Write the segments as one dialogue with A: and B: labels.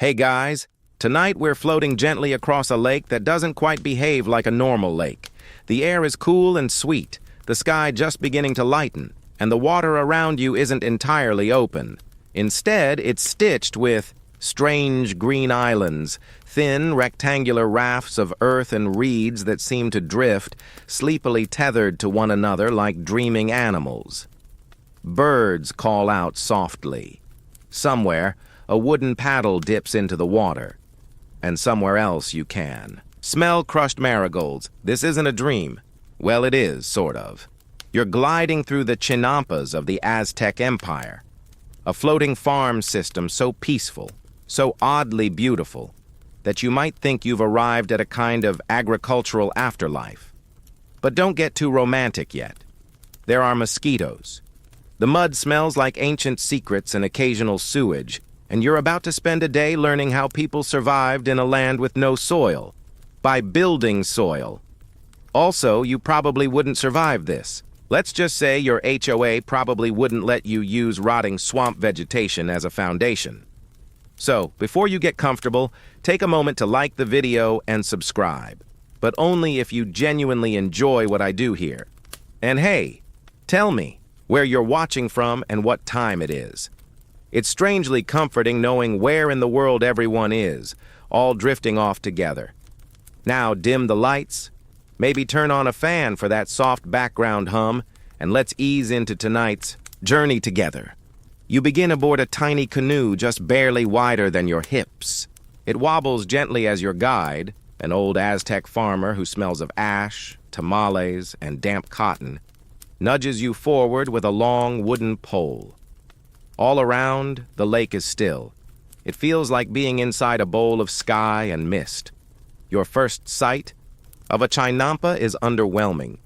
A: Hey guys, tonight we're floating gently across a lake that doesn't quite behave like a normal lake. The air is cool and sweet, the sky just beginning to lighten, and the water around you isn't entirely open. Instead, it's stitched with strange green islands, thin rectangular rafts of earth and reeds that seem to drift, sleepily tethered to one another like dreaming animals. Birds call out softly. Somewhere, a wooden paddle dips into the water. And somewhere else you can. Smell crushed marigolds. This isn't a dream. Well, it is, sort of. You're gliding through the chinampas of the Aztec Empire. A floating farm system so peaceful, so oddly beautiful, that you might think you've arrived at a kind of agricultural afterlife. But don't get too romantic yet. There are mosquitoes. The mud smells like ancient secrets and occasional sewage, and you're about to spend a day learning how people survived in a land with no soil, by building soil. Also, you probably wouldn't survive this. Let's just say your HOA probably wouldn't let you use rotting swamp vegetation as a foundation. So, before you get comfortable, take a moment to like the video and subscribe, but only if you genuinely enjoy what I do here. And hey, tell me where you're watching from and what time it is. It's strangely comforting knowing where in the world everyone is, all drifting off together. Now dim the lights, maybe turn on a fan for that soft background hum, and let's ease into tonight's journey together. You begin aboard a tiny canoe just barely wider than your hips. It wobbles gently as your guide, an old Aztec farmer who smells of ash, tamales, and damp cotton, nudges you forward with a long wooden pole. All around, the lake is still. It feels like being inside a bowl of sky and mist. Your first sight of a chinampa is underwhelming.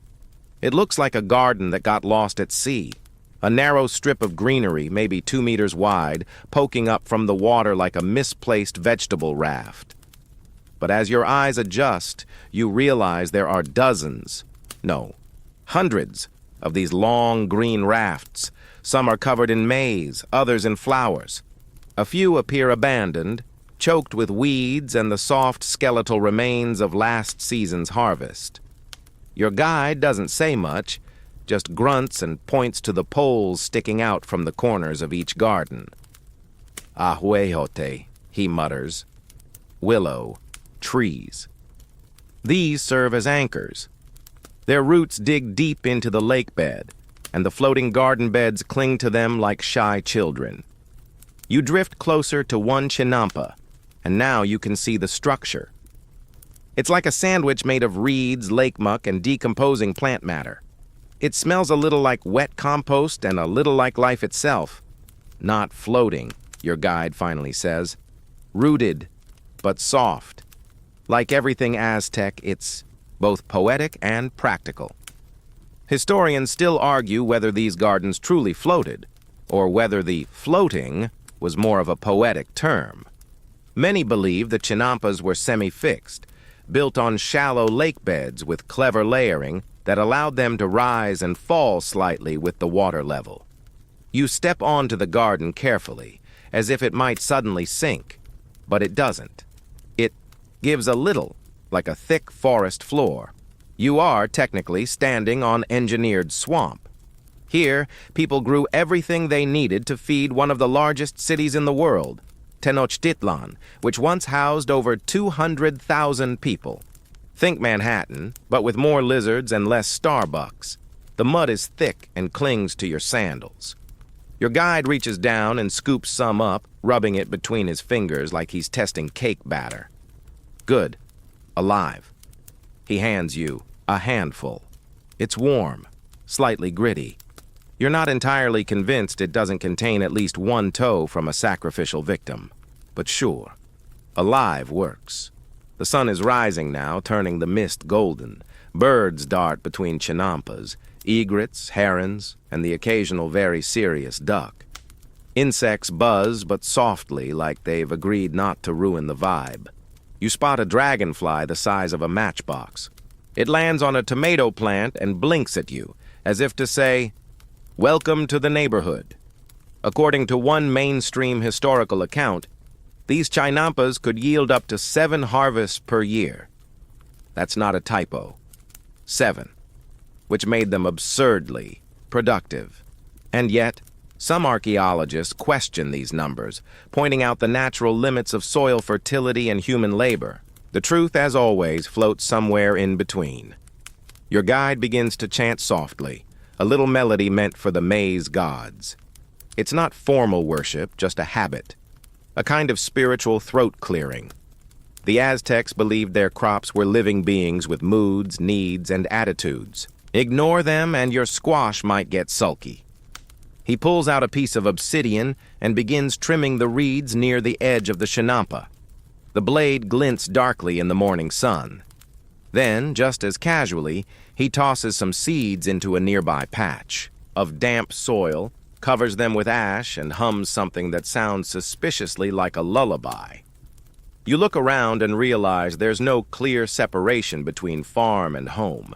A: It looks like a garden that got lost at sea, a narrow strip of greenery, maybe 2 meters wide, poking up from the water like a misplaced vegetable raft. But as your eyes adjust, you realize there are dozens, no, hundreds of these long green rafts. Some are covered in maize, others in flowers. A few appear abandoned, choked with weeds and the soft skeletal remains of last season's harvest. Your guide doesn't say much, just grunts and points to the poles sticking out from the corners of each garden. Ahuejote, he mutters. Willow, trees. These serve as anchors. Their roots dig deep into the lakebed, and the floating garden beds cling to them like shy children. You drift closer to one chinampa, and now you can see the structure. It's like a sandwich made of reeds, lake muck, and decomposing plant matter. It smells a little like wet compost and a little like life itself. Not floating, your guide finally says. Rooted, but soft. Like everything Aztec, it's both poetic and practical. Historians still argue whether these gardens truly floated, or whether the floating was more of a poetic term. Many believe the chinampas were semi-fixed, built on shallow lake beds with clever layering that allowed them to rise and fall slightly with the water level. You step onto the garden carefully, as if it might suddenly sink, but it doesn't. It gives a little, like a thick forest floor. You are technically standing on engineered swamp. Here, people grew everything they needed to feed one of the largest cities in the world, Tenochtitlán, which once housed over 200,000 people. Think Manhattan, but with more lizards and less Starbucks. The mud is thick and clings to your sandals. Your guide reaches down and scoops some up, rubbing it between his fingers like he's testing cake batter. Good. Alive. He hands you a handful. It's warm, slightly gritty. You're not entirely convinced it doesn't contain at least one toe from a sacrificial victim. But sure, alive works. The sun is rising now, turning the mist golden. Birds dart between chinampas, egrets, herons, and the occasional very serious duck. Insects buzz, but softly, like they've agreed not to ruin the vibe. You spot a dragonfly the size of a matchbox. It lands on a tomato plant and blinks at you, as if to say, "Welcome to the neighborhood." According to one mainstream historical account, These chinampas could yield up to 7 harvests per year. That's not a typo. 7, which made them absurdly productive. And yet, some archaeologists question these numbers, pointing out the natural limits of soil fertility and human labor. The truth, as always, floats somewhere in between. Your guide begins to chant softly, a little melody meant for the maize gods. It's not formal worship, just a habit, a kind of spiritual throat clearing. The Aztecs believed their crops were living beings with moods, needs, and attitudes. Ignore them and your squash might get sulky. He pulls out a piece of obsidian and begins trimming the reeds near the edge of the chinampa. The blade glints darkly in the morning sun. Then, just as casually, he tosses some seeds into a nearby patch of damp soil, covers them with ash, and hums something that sounds suspiciously like a lullaby. You look around and realize there's no clear separation between farm and home.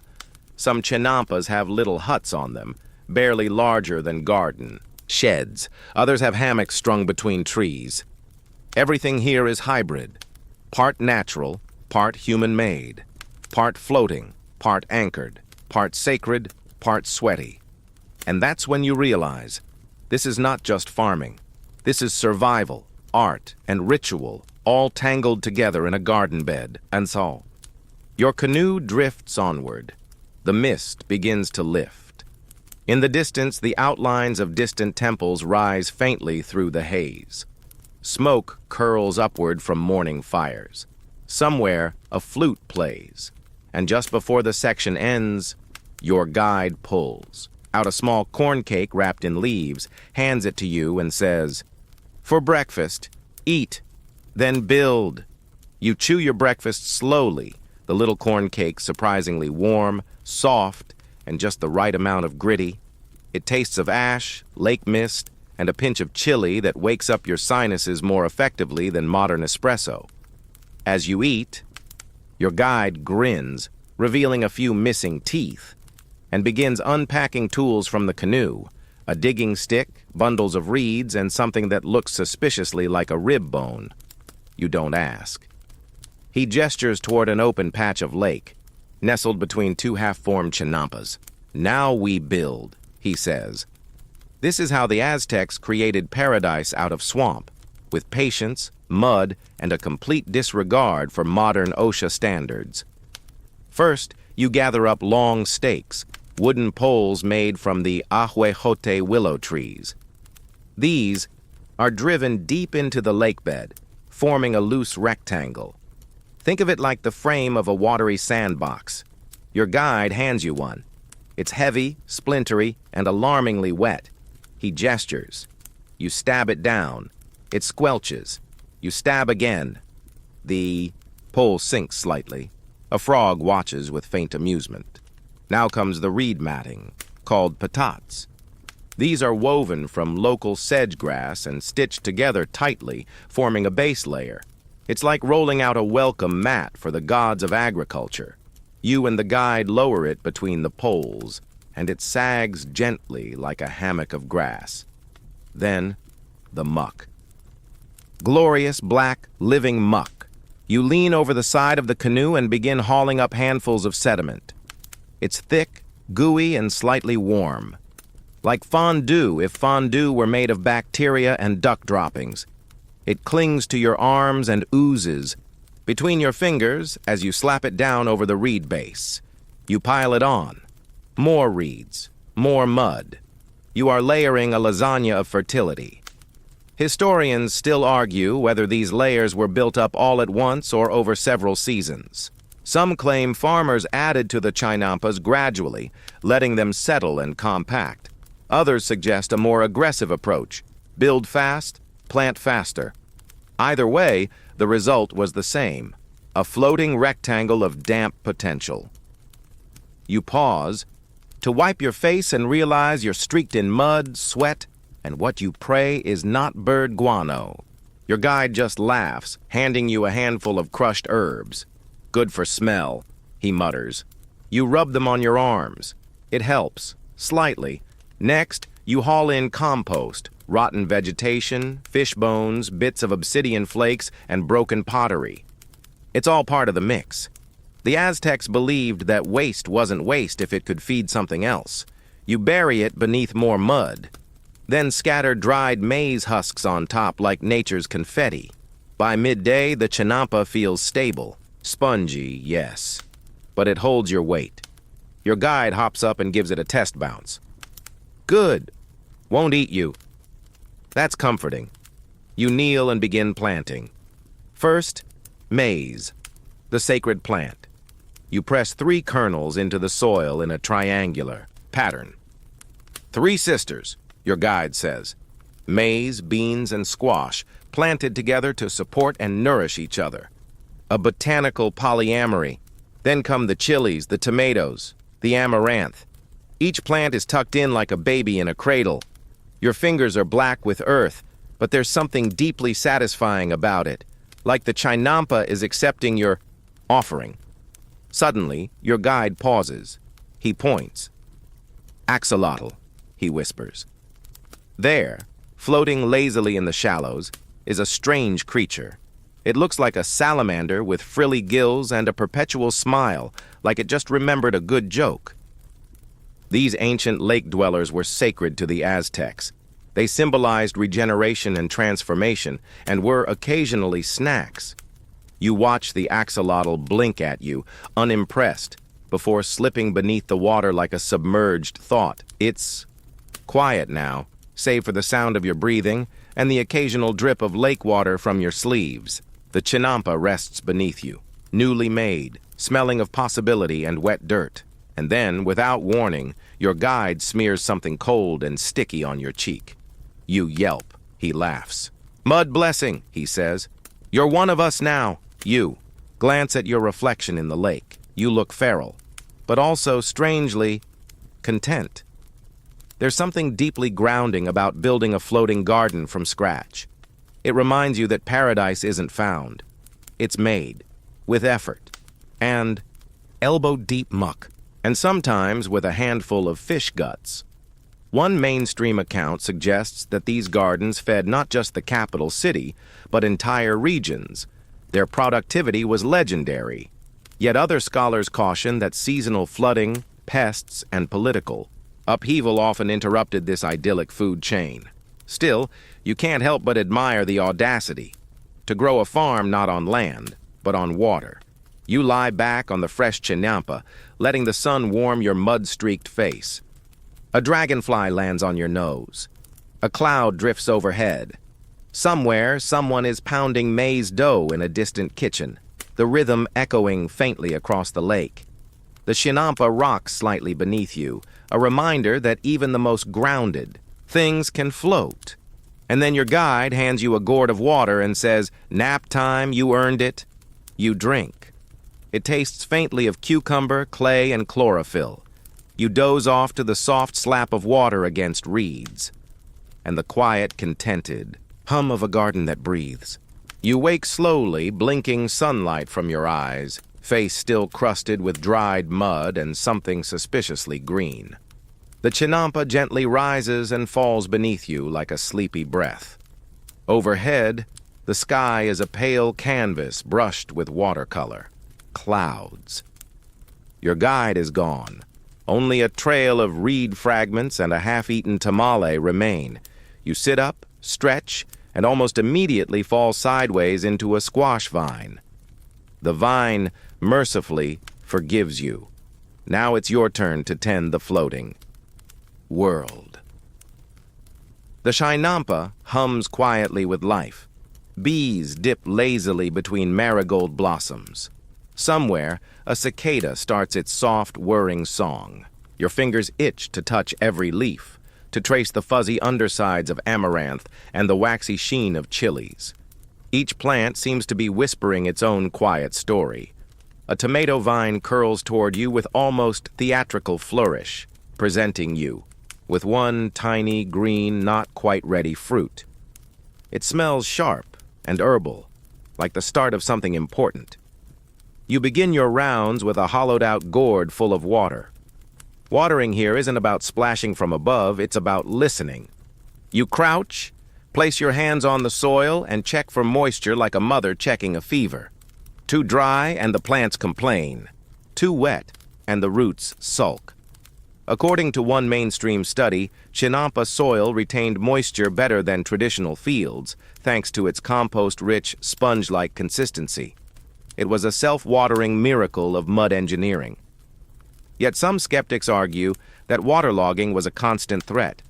A: Some chinampas have little huts on them, barely larger than garden sheds. Others have hammocks strung between trees. Everything here is hybrid, part natural, part human-made, part floating, part anchored, part sacred, part sweaty. And that's when you realize this is not just farming. This is survival, art, and ritual, all tangled together in a garden bed, and so. Your canoe drifts onward. The mist begins to lift. In the distance, the outlines of distant temples rise faintly through the haze. Smoke curls upward from morning fires. Somewhere, a flute plays. And just before the section ends, your guide pulls out a small corn cake wrapped in leaves, hands it to you, and says, "For breakfast, eat, then build." You chew your breakfast slowly, the little corn cake surprisingly warm, soft, and just the right amount of gritty. It tastes of ash, lake mist, and a pinch of chili that wakes up your sinuses more effectively than modern espresso. As you eat, your guide grins, revealing a few missing teeth, and begins unpacking tools from the canoe, a digging stick, bundles of reeds, and something that looks suspiciously like a rib bone. You don't ask. He gestures toward an open patch of lake, nestled between two half-formed chinampas. "Now we build," he says. This is how the Aztecs created paradise out of swamp, with patience, mud, and a complete disregard for modern OSHA standards. First, you gather up long stakes, wooden poles made from the ahuejote willow trees. These are driven deep into the lakebed, forming a loose rectangle. Think of it like the frame of a watery sandbox. Your guide hands you one. It's heavy, splintery, and alarmingly wet. He gestures. You stab it down. It squelches. You stab again. The pole sinks slightly. A frog watches with faint amusement. Now comes the reed matting, called patats. These are woven from local sedge grass and stitched together tightly, forming a base layer. It's like rolling out a welcome mat for the gods of agriculture. You and the guide lower it between the poles, and it sags gently like a hammock of grass. Then, the muck. Glorious, black, living muck. You lean over the side of the canoe and begin hauling up handfuls of sediment. It's thick, gooey, and slightly warm. Like fondue if fondue were made of bacteria and duck droppings. It clings to your arms and oozes between your fingers as you slap it down over the reed base. You pile it on. More reeds, more mud. You are layering a lasagna of fertility. Historians still argue whether these layers were built up all at once or over several seasons. Some claim farmers added to the chinampas gradually, letting them settle and compact. Others suggest a more aggressive approach: build fast, plant faster. Either way, the result was the same: a floating rectangle of damp potential. You pause to wipe your face and realize you're streaked in mud, sweat, and what you pray is not bird guano. Your guide just laughs, handing you a handful of crushed herbs. "Good for smell," he mutters. You rub them on your arms. It helps, slightly. Next, you haul in compost, rotten vegetation, fish bones, bits of obsidian flakes, and broken pottery. It's all part of the mix. The Aztecs believed that waste wasn't waste if it could feed something else. You bury it beneath more mud, then scatter dried maize husks on top like nature's confetti. By midday, the chinampa feels stable. Spongy, yes, but it holds your weight. Your guide hops up and gives it a test bounce. Good. Won't eat you. That's comforting. You kneel and begin planting. First, maize, the sacred plant. You press 3 kernels into the soil in a triangular pattern. 3 sisters, your guide says. Maize, beans, and squash planted together to support and nourish each other. A botanical polyamory. Then come the chilies, the tomatoes, the amaranth. Each plant is tucked in like a baby in a cradle. Your fingers are black with earth, but there's something deeply satisfying about it, like the chinampa is accepting your offering. Suddenly, your guide pauses. He points. Axolotl, he whispers. There, floating lazily in the shallows, is a strange creature. It looks like a salamander with frilly gills and a perpetual smile, like it just remembered a good joke. These ancient lake dwellers were sacred to the Aztecs. They symbolized regeneration and transformation, and were occasionally snacks. You watch the axolotl blink at you, unimpressed, before slipping beneath the water like a submerged thought. It's quiet now, save for the sound of your breathing and the occasional drip of lake water from your sleeves. The chinampa rests beneath you, newly made, smelling of possibility and wet dirt. And then, without warning, your guide smears something cold and sticky on your cheek. You yelp. He laughs. Mud blessing, he says. You're one of us now. You glance at your reflection in the lake. You look feral, but also, strangely, content. There's something deeply grounding about building a floating garden from scratch. It reminds you that paradise isn't found. It's made, with effort, and elbow-deep muck, and sometimes with a handful of fish guts. One mainstream account suggests that these gardens fed not just the capital city, but entire regions. Their productivity was legendary. Yet other scholars caution that seasonal flooding, pests, and political upheaval often interrupted this idyllic food chain. Still, you can't help but admire the audacity. To grow a farm not on land, but on water. You lie back on the fresh chinampa, letting the sun warm your mud-streaked face. A dragonfly lands on your nose. A cloud drifts overhead. Somewhere, someone is pounding maize dough in a distant kitchen, the rhythm echoing faintly across the lake. The chinampa rocks slightly beneath you, a reminder that even the most grounded things can float. And then your guide hands you a gourd of water and says, "Nap time, you earned it." You drink. It tastes faintly of cucumber, clay, and chlorophyll. You doze off to the soft slap of water against reeds, and the quiet, contented hum of a garden that breathes. You wake slowly, blinking sunlight from your eyes, face still crusted with dried mud and something suspiciously green. The chinampa gently rises and falls beneath you like a sleepy breath. Overhead, the sky is a pale canvas brushed with watercolor. Clouds. Your guide is gone. Only a trail of reed fragments and a half-eaten tamale remain. You sit up, stretch, and almost immediately fall sideways into a squash vine. The vine, mercifully, forgives you. Now it's your turn to tend the floating world. The chinampa hums quietly with life. Bees dip lazily between marigold blossoms. Somewhere, a cicada starts its soft, whirring song. Your fingers itch to touch every leaf, to trace the fuzzy undersides of amaranth and the waxy sheen of chilies. Each plant seems to be whispering its own quiet story. A tomato vine curls toward you with almost theatrical flourish, presenting you with one tiny, green, not quite ready fruit. It smells sharp and herbal, like the start of something important. You begin your rounds with a hollowed-out gourd full of water. Watering here isn't about splashing from above, it's about listening. You crouch, place your hands on the soil, and check for moisture like a mother checking a fever. Too dry, and the plants complain. Too wet, and the roots sulk. According to one mainstream study, chinampa soil retained moisture better than traditional fields, thanks to its compost-rich, sponge-like consistency. It was a self-watering miracle of mud engineering. Yet some skeptics argue that waterlogging was a constant threat.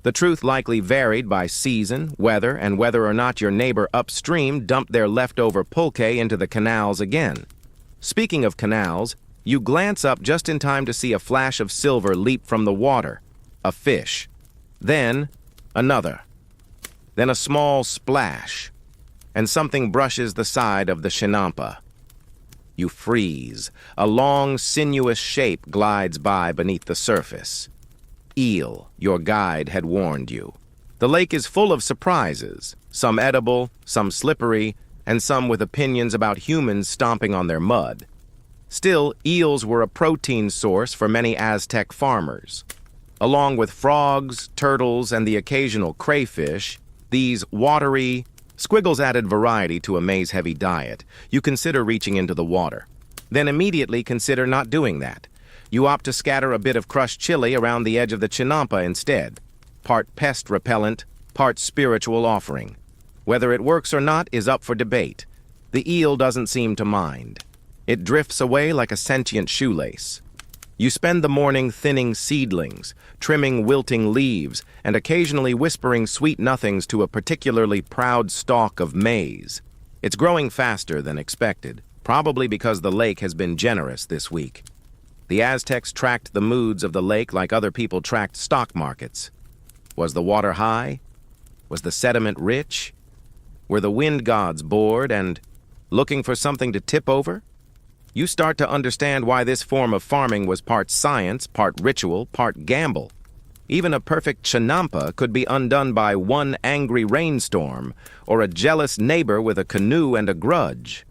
A: The truth likely varied by season, weather, and whether or not your neighbor upstream dumped their leftover pulque into the canals again. Speaking of canals, you glance up just in time to see a flash of silver leap from the water. A fish. Then, another. Then a small splash. And something brushes the side of the chinampa. You freeze. A long, sinuous shape glides by beneath the surface. Eel, your guide had warned you. The lake is full of surprises, some edible, some slippery, and some with opinions about humans stomping on their mud. Still, eels were a protein source for many Aztec farmers. Along with frogs, turtles, and the occasional crayfish, these watery, squiggles-added variety to a maize-heavy diet, you consider reaching into the water. Then immediately consider not doing that. You opt to scatter a bit of crushed chili around the edge of the chinampa instead. Part pest repellent, part spiritual offering. Whether it works or not is up for debate. The eel doesn't seem to mind. It drifts away like a sentient shoelace. You spend the morning thinning seedlings, trimming wilting leaves, and occasionally whispering sweet nothings to a particularly proud stalk of maize. It's growing faster than expected, probably because the lake has been generous this week. The Aztecs tracked the moods of the lake like other people tracked stock markets. Was the water high? Was the sediment rich? Were the wind gods bored and looking for something to tip over? You start to understand why this form of farming was part science, part ritual, part gamble. Even a perfect chinampa could be undone by one angry rainstorm or a jealous neighbor with a canoe and a grudge.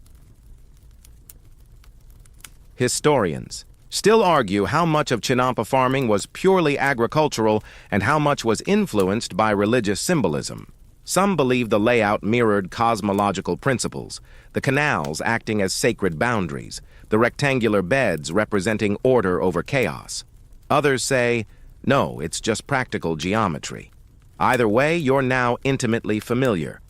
A: Historians still argue how much of chinampa farming was purely agricultural and how much was influenced by religious symbolism. Some believe the layout mirrored cosmological principles, the canals acting as sacred boundaries, the rectangular beds representing order over chaos. Others say, no, it's just practical geometry. Either way, you're now intimately familiar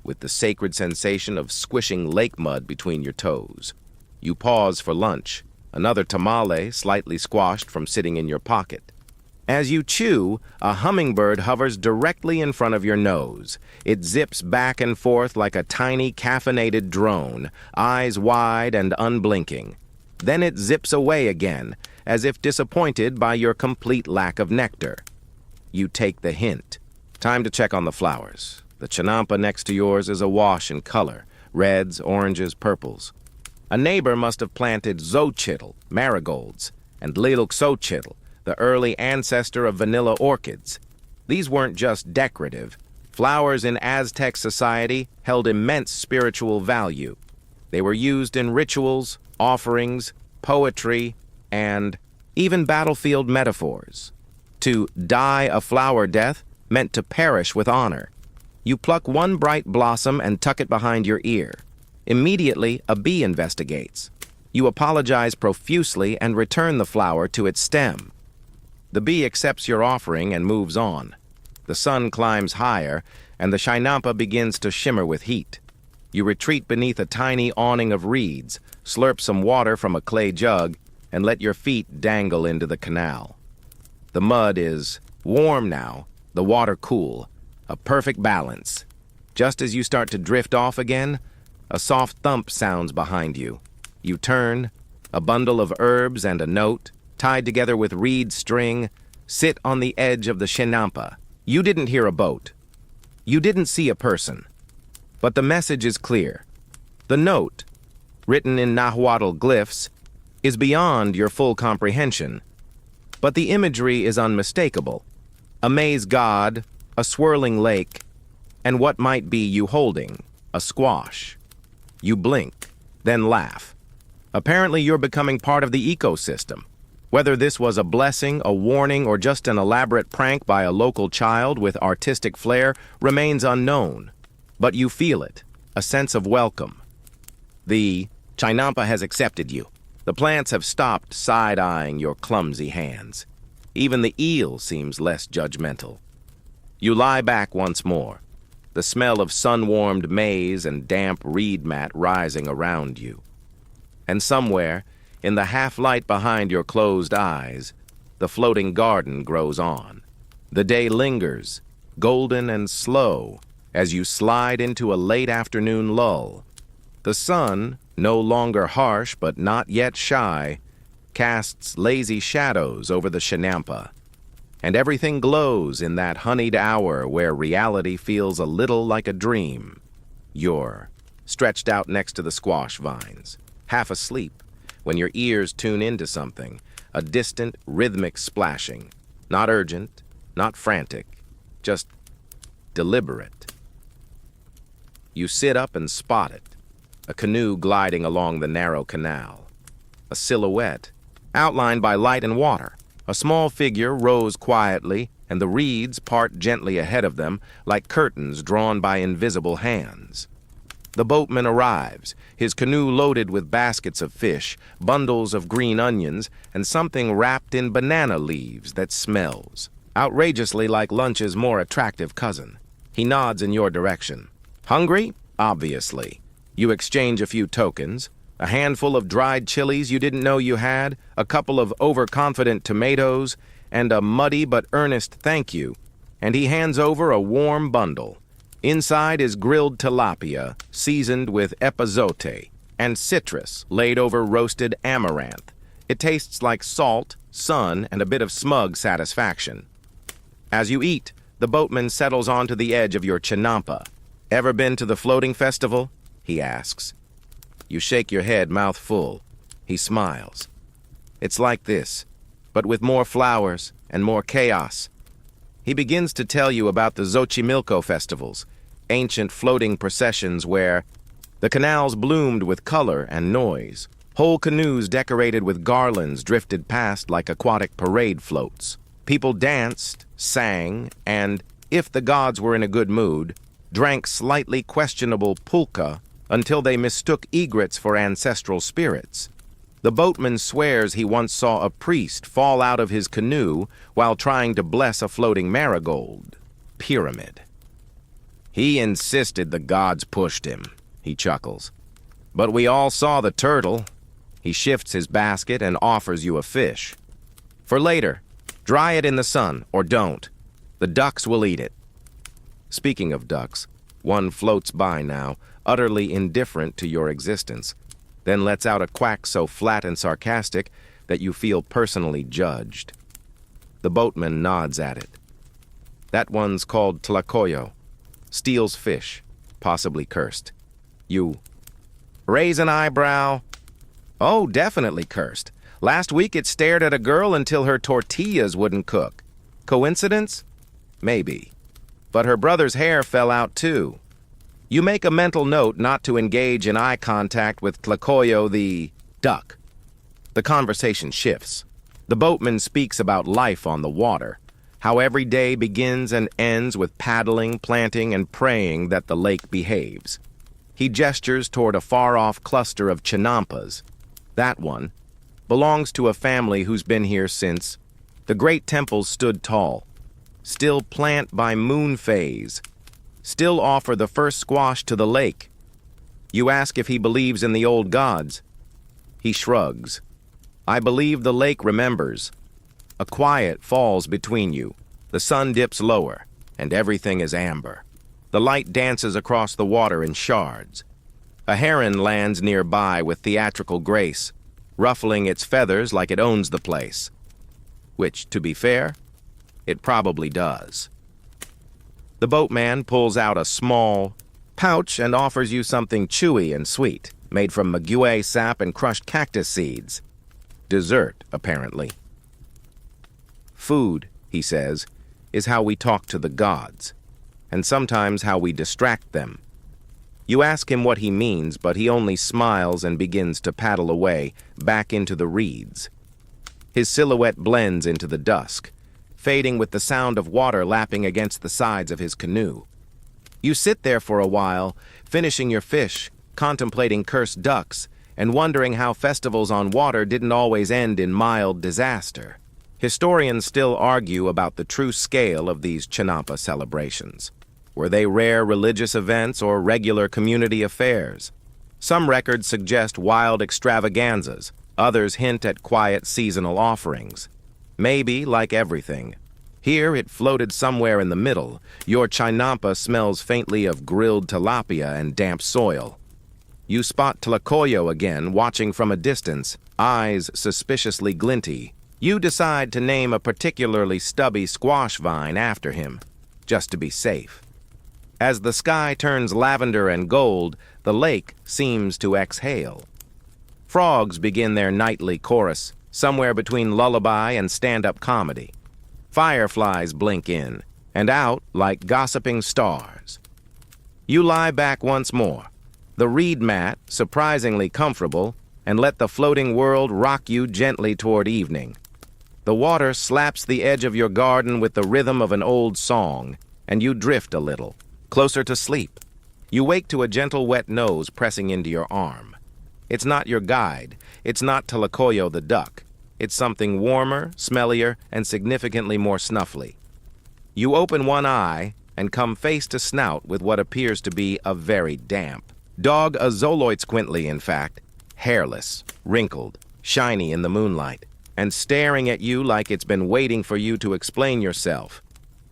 A: with the sacred sensation of squishing lake mud between your toes. You pause for lunch, another tamale slightly squashed from sitting in your pocket. As you chew, a hummingbird hovers directly in front of your nose. It zips back and forth like a tiny caffeinated drone, eyes wide and unblinking. Then it zips away again, as if disappointed by your complete lack of nectar. You take the hint. Time to check on the flowers. The chinampa next to yours is awash in color, reds, oranges, purples. A neighbor must have planted xochitl, marigolds, and lilac-xochitl, the early ancestor of vanilla orchids. These weren't just decorative. Flowers in Aztec society held immense spiritual value. They were used in rituals, offerings, poetry, and even battlefield metaphors. To die a flower death meant to perish with honor. You pluck one bright blossom and tuck it behind your ear. Immediately, a bee investigates. You apologize profusely and return the flower to its stem. The bee accepts your offering and moves on. The sun climbs higher, and the chinampa begins to shimmer with heat. You retreat beneath a tiny awning of reeds, slurp some water from a clay jug, and let your feet dangle into the canal. The mud is warm now, the water cool, a perfect balance. Just as you start to drift off again, a soft thump sounds behind you. You turn, a bundle of herbs and a note, tied together with reed string, sit on the edge of the chinampa. You didn't hear a boat. You didn't see a person. But the message is clear. The note, written in Nahuatl glyphs, is beyond your full comprehension. But the imagery is unmistakable. A maize god, a swirling lake, and what might be you holding, a squash. You blink, then laugh. Apparently you're becoming part of the ecosystem. Whether this was a blessing, a warning, or just an elaborate prank by a local child with artistic flair remains unknown. But you feel it, a sense of welcome. The chinampa has accepted you. The plants have stopped side-eyeing your clumsy hands. Even the eel seems less judgmental. You lie back once more, the smell of sun-warmed maize and damp reed mat rising around you. And somewhere, in the half-light behind your closed eyes, the floating garden grows on. The day lingers, golden and slow, as you slide into a late afternoon lull. The sun, no longer harsh but not yet shy, casts lazy shadows over the chinampa, and everything glows in that honeyed hour where reality feels a little like a dream. You're stretched out next to the squash vines, half asleep, when your ears tune into something, a distant, rhythmic splashing, not urgent, not frantic, just deliberate. You sit up and spot it, a canoe gliding along the narrow canal, a silhouette, outlined by light and water. A small figure rose quietly, and the reeds part gently ahead of them like curtains drawn by invisible hands. The boatman arrives, his canoe loaded with baskets of fish, bundles of green onions, and something wrapped in banana leaves that smells, outrageously like lunch's more attractive cousin. He nods in your direction. Hungry? Obviously. You exchange a few tokens, a handful of dried chilies you didn't know you had, a couple of overconfident tomatoes, and a muddy but earnest thank you, and he hands over a warm bundle. Inside is grilled tilapia, seasoned with epazote, and citrus laid over roasted amaranth. It tastes like salt, sun, and a bit of smug satisfaction. As you eat, the boatman settles onto the edge of your chinampa. Ever been to the floating festival? He asks. You shake your head, mouth full. He smiles. It's like this, but with more flowers and more chaos. He begins to tell you about the Xochimilco festivals, ancient floating processions where the canals bloomed with color and noise. Whole canoes decorated with garlands drifted past like aquatic parade floats. People danced, sang, and, if the gods were in a good mood, drank slightly questionable pulque until they mistook egrets for ancestral spirits. The boatman swears he once saw a priest fall out of his canoe while trying to bless a floating marigold pyramid. He insisted the gods pushed him, he chuckles. But we all saw the turtle. He shifts his basket and offers you a fish. For later, dry it in the sun, or don't. The ducks will eat it. Speaking of ducks, one floats by now, utterly indifferent to your existence, then lets out a quack so flat and sarcastic that you feel personally judged. The boatman nods at it. That one's called tlacoyo, steals fish, possibly cursed. You raise an eyebrow. Oh, definitely cursed. Last week it stared at a girl until her tortillas wouldn't cook. Coincidence? Maybe. But her brother's hair fell out too. You make a mental note not to engage in eye contact with Tlacoyo the duck. The conversation shifts. The boatman speaks about life on the water, how every day begins and ends with paddling, planting, and praying that the lake behaves. He gestures toward a far-off cluster of chinampas. That one belongs to a family who's been here since the great temples stood tall, still plant by moon phase, still offer the first squash to the lake. You ask if he believes in the old gods. He shrugs. I believe the lake remembers. A quiet falls between you. The sun dips lower, and everything is amber. The light dances across the water in shards. A heron lands nearby with theatrical grace, ruffling its feathers like it owns the place. Which, to be fair, it probably does. The boatman pulls out a small pouch and offers you something chewy and sweet, made from maguey sap and crushed cactus seeds. Dessert, apparently. Food, he says, is how we talk to the gods, and sometimes how we distract them. You ask him what he means, but he only smiles and begins to paddle away, back into the reeds. His silhouette blends into the dusk, fading with the sound of water lapping against the sides of his canoe. You sit there for a while, finishing your fish, contemplating cursed ducks, and wondering how festivals on water didn't always end in mild disaster. Historians still argue about the true scale of these chinampa celebrations. Were they rare religious events or regular community affairs? Some records suggest wild extravaganzas, others hint at quiet seasonal offerings. Maybe, like everything, here it floated somewhere in the middle. Your chinampa smells faintly of grilled tilapia and damp soil. You spot Tlacoyo again, watching from a distance, eyes suspiciously glinty. You decide to name a particularly stubby squash vine after him, just to be safe. As the sky turns lavender and gold, the lake seems to exhale. Frogs begin their nightly chorus, somewhere between lullaby and stand-up comedy. Fireflies blink in and out like gossiping stars. You lie back once more, the reed mat surprisingly comfortable, and let the floating world rock you gently toward evening. The water slaps the edge of your garden with the rhythm of an old song, and you drift a little, closer to sleep. You wake to a gentle wet nose pressing into your arm. It's not your guide. It's not Tlacoyo the duck. It's something warmer, smellier, and significantly more snuffly. You open one eye and come face to snout with what appears to be a very damp dog, a Xoloitzcuintli, in fact, hairless, wrinkled, shiny in the moonlight, and staring at you like it's been waiting for you to explain yourself.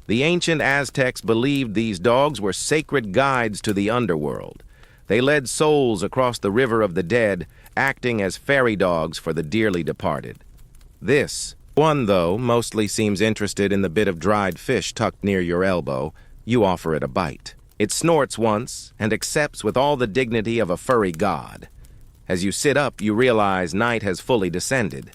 A: The ancient Aztecs believed these dogs were sacred guides to the underworld. They led souls across the river of the dead, acting as fairy dogs for the dearly departed. This one, though, mostly seems interested in the bit of dried fish tucked near your elbow. You offer it a bite. It snorts once and accepts with all the dignity of a furry god. As you sit up, you realize night has fully descended.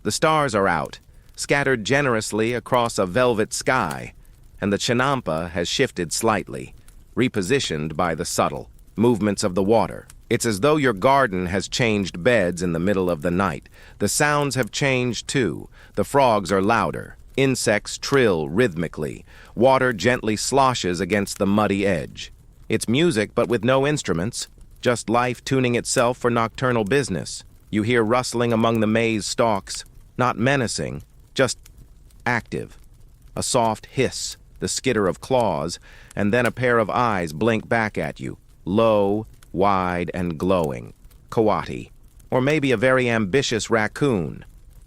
A: The stars are out, scattered generously across a velvet sky, and the chinampa has shifted slightly, repositioned by the subtle movements of the water. It's as though your garden has changed beds in the middle of the night. The sounds have changed too. The frogs are louder. Insects trill rhythmically. Water gently sloshes against the muddy edge. It's music, but with no instruments, just life tuning itself for nocturnal business. You hear rustling among the maize stalks, not menacing, just active. A soft hiss, the skitter of claws, and then a pair of eyes blink back at you, low, wide, and glowing. Coati, or maybe a very ambitious raccoon.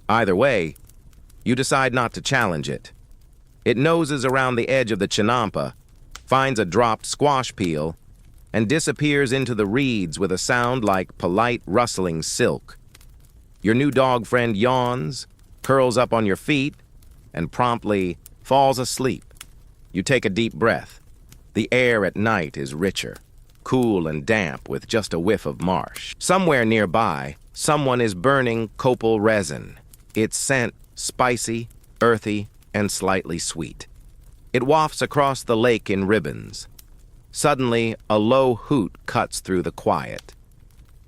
A: Either way, you decide not to challenge it. It noses around the edge of the chinampa, finds a dropped squash peel, and disappears into the reeds with a sound like polite rustling silk. Your new dog friend yawns, curls up on your feet, and promptly falls asleep. You take a deep breath. The air at night is richer, cool and damp with just a whiff of marsh. Somewhere nearby, someone is burning copal resin. Its scent spicy, earthy, and slightly sweet. It wafts across the lake in ribbons. Suddenly, a low hoot cuts through the quiet.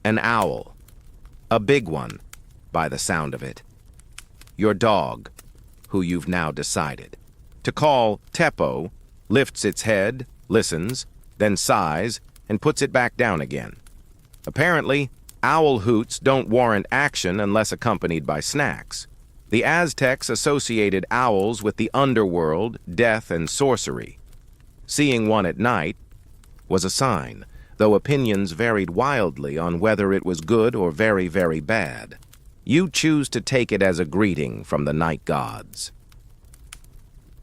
A: An owl. A big one, by the sound of it. Your dog, who you've now decided to call Tepo, lifts its head, listens, then sighs, and puts it back down again. Apparently, owl hoots don't warrant action unless accompanied by snacks. The Aztecs associated owls with the underworld, death, and sorcery. Seeing one at night was a sign, though opinions varied wildly on whether it was good or very, very bad. You choose to take it as a greeting from the night gods.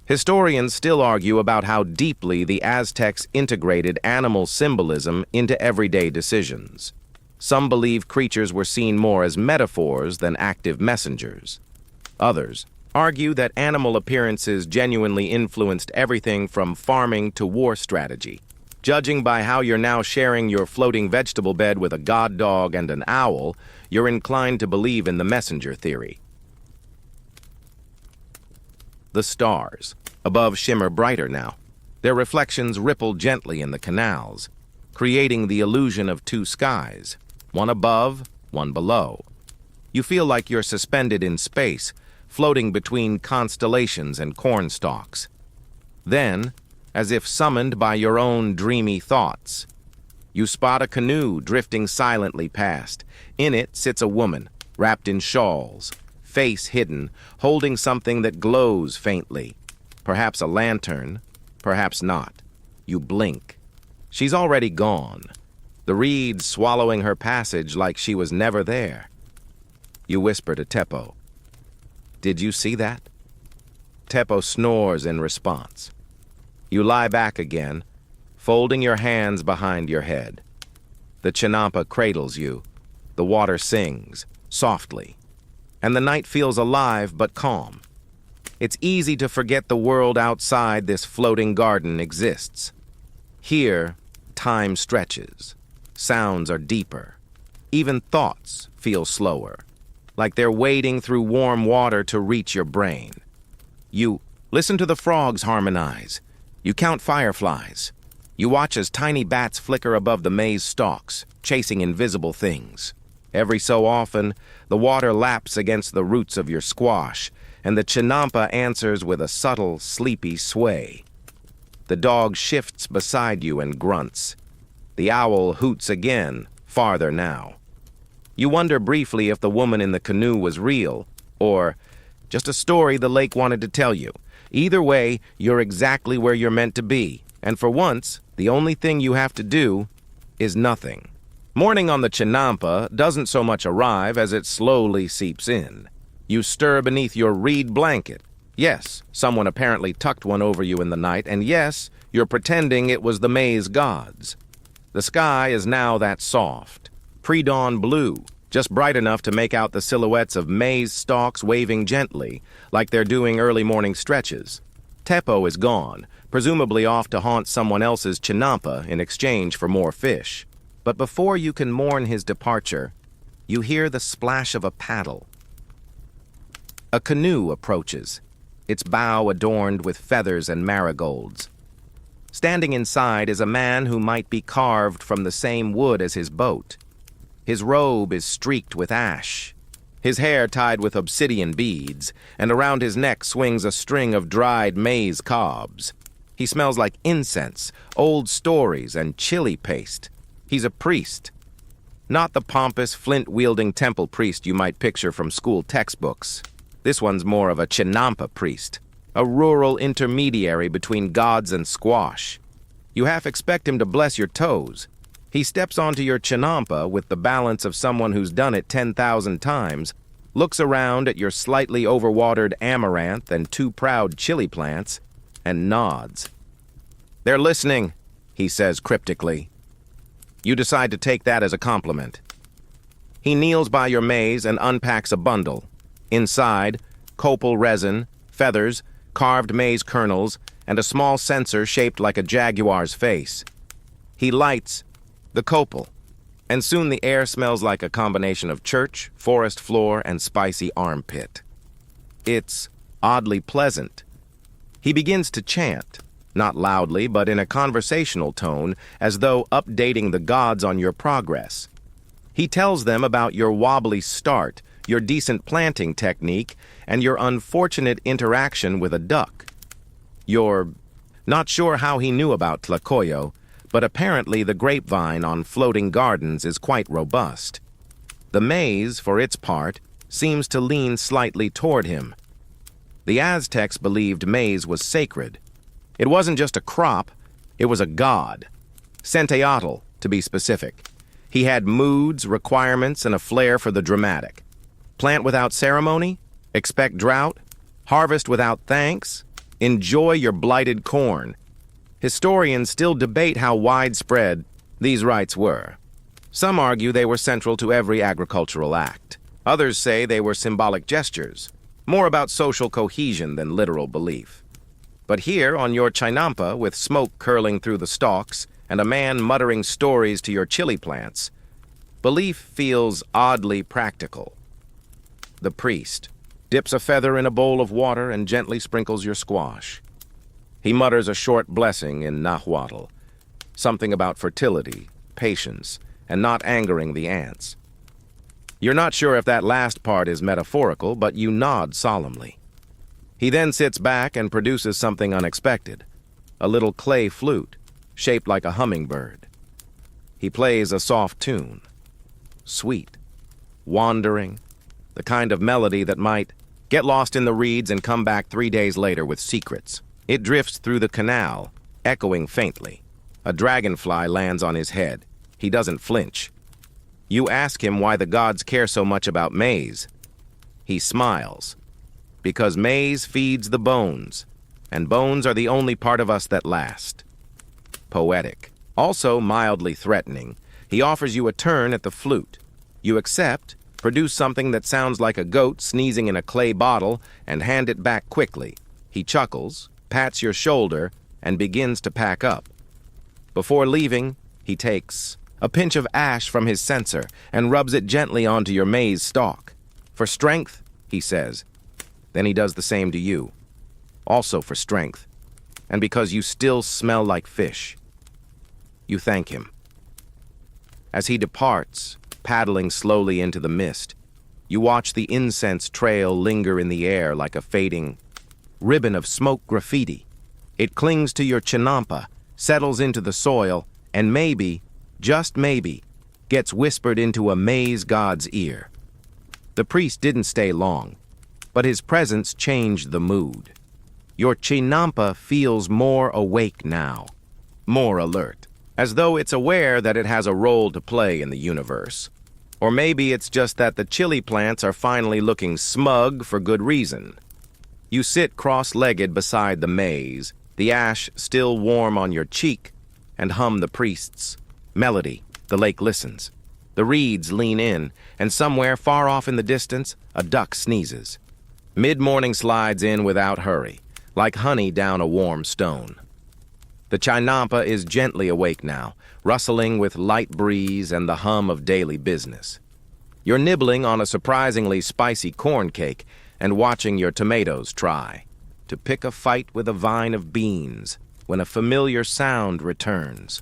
A: Historians still argue about how deeply the Aztecs integrated animal symbolism into everyday decisions. Some believe creatures were seen more as metaphors than active messengers. Others argue that animal appearances genuinely influenced everything from farming to war strategy. Judging by how you're now sharing your floating vegetable bed with a god dog and an owl, you're inclined to believe in the messenger theory. The stars above shimmer brighter now. Their reflections ripple gently in the canals, creating the illusion of two skies, one above, one below. You feel like you're suspended in space, floating between constellations and cornstalks. Then, as if summoned by your own dreamy thoughts, you spot a canoe drifting silently past. In it sits a woman, wrapped in shawls, face hidden, holding something that glows faintly. Perhaps a lantern, perhaps not. You blink. She's already gone, the reeds swallowing her passage like she was never there. You whisper to Teppo, "Did you see that?" Teppo snores in response. You lie back again, folding your hands behind your head. The chinampa cradles you. The water sings, softly. And the night feels alive but calm. It's easy to forget the world outside this floating garden exists. Here, time stretches. Sounds are deeper. Even thoughts feel slower, like they're wading through warm water to reach your brain. You listen to the frogs harmonize. You count fireflies. You watch as tiny bats flicker above the maize stalks, chasing invisible things. Every so often, the water laps against the roots of your squash, and the chinampa answers with a subtle, sleepy sway. The dog shifts beside you and grunts. The owl hoots again, farther now. You wonder briefly if the woman in the canoe was real, or just a story the lake wanted to tell you. Either way, you're exactly where you're meant to be, and for once, the only thing you have to do is nothing. Morning on the chinampa doesn't so much arrive as it slowly seeps in. You stir beneath your reed blanket. Yes, someone apparently tucked one over you in the night, and yes, you're pretending it was the maize gods. The sky is now that soft, pre-dawn blue, just bright enough to make out the silhouettes of maize stalks waving gently, like they're doing early morning stretches. Teppo is gone, presumably off to haunt someone else's chinampa in exchange for more fish. But before you can mourn his departure, you hear the splash of a paddle. A canoe approaches, its bow adorned with feathers and marigolds. Standing inside is a man who might be carved from the same wood as his boat. His robe is streaked with ash, his hair tied with obsidian beads, and around his neck swings a string of dried maize cobs. He smells like incense, old stories, and chili paste. He's a priest. Not the pompous, flint-wielding temple priest you might picture from school textbooks. This one's more of a chinampa priest, a rural intermediary between gods and squash. You half expect him to bless your toes. He steps onto your chinampa with the balance of someone who's done it 10,000 times, looks around at your slightly overwatered amaranth and two proud chili plants, and nods. "They're listening," he says cryptically. You decide to take that as a compliment. He kneels by your maize and unpacks a bundle. Inside, copal resin, feathers, carved maize kernels, and a small censer shaped like a jaguar's face. He lights the copal, and soon the air smells like a combination of church, forest floor, and spicy armpit. It's oddly pleasant. He begins to chant, not loudly, but in a conversational tone, as though updating the gods on your progress. He tells them about your wobbly start, your decent planting technique, and your unfortunate interaction with a duck. You're not sure how he knew about Tlacoyo, but apparently the grapevine on floating gardens is quite robust. The maize, for its part, seems to lean slightly toward him. The Aztecs believed maize was sacred. It wasn't just a crop, it was a god. Tenochtitlán, to be specific. He had moods, requirements, and a flair for the dramatic. Plant without ceremony? Expect drought? Harvest without thanks? Enjoy your blighted corn. Historians still debate how widespread these rites were. Some argue they were central to every agricultural act. Others say they were symbolic gestures, more about social cohesion than literal belief. But here on your chinampa, with smoke curling through the stalks and a man muttering stories to your chili plants, belief feels oddly practical. The priest dips a feather in a bowl of water and gently sprinkles your squash. He mutters a short blessing in Nahuatl, something about fertility, patience, and not angering the ants. You're not sure if that last part is metaphorical, but you nod solemnly. He then sits back and produces something unexpected, a little clay flute, shaped like a hummingbird. He plays a soft tune, sweet, wandering, the kind of melody that might get lost in the reeds and come back 3 days later with secrets. It drifts through the canal, echoing faintly. A dragonfly lands on his head. He doesn't flinch. You ask him why the gods care so much about maize. He smiles. Because maize feeds the bones, and bones are the only part of us that last. Poetic. Also mildly threatening, he offers you a turn at the flute. You accept, produce something that sounds like a goat sneezing in a clay bottle, and hand it back quickly. He chuckles, pats your shoulder, and begins to pack up. Before leaving, he takes a pinch of ash from his censer and rubs it gently onto your maize stalk. For strength, he says. Then he does the same to you, also for strength, and because you still smell like fish. You thank him. As he departs, paddling slowly into the mist, you watch the incense trail linger in the air like a fading ribbon of smoke graffiti. It clings to your chinampa, settles into the soil, and maybe, just maybe, gets whispered into a maize god's ear. The priest didn't stay long, but his presence changed the mood. Your chinampa feels more awake now, more alert, as though it's aware that it has a role to play in the universe. Or maybe it's just that the chili plants are finally looking smug for good reason. You sit cross-legged beside the maize, the ash still warm on your cheek, and hum the priest's melody. The lake listens. The reeds lean in, and somewhere far off in the distance, a duck sneezes. Mid-morning slides in without hurry, like honey down a warm stone. The chinampa is gently awake now, rustling with light breeze and the hum of daily business. You're nibbling on a surprisingly spicy corn cake and watching your tomatoes try to pick a fight with a vine of beans when a familiar sound returns.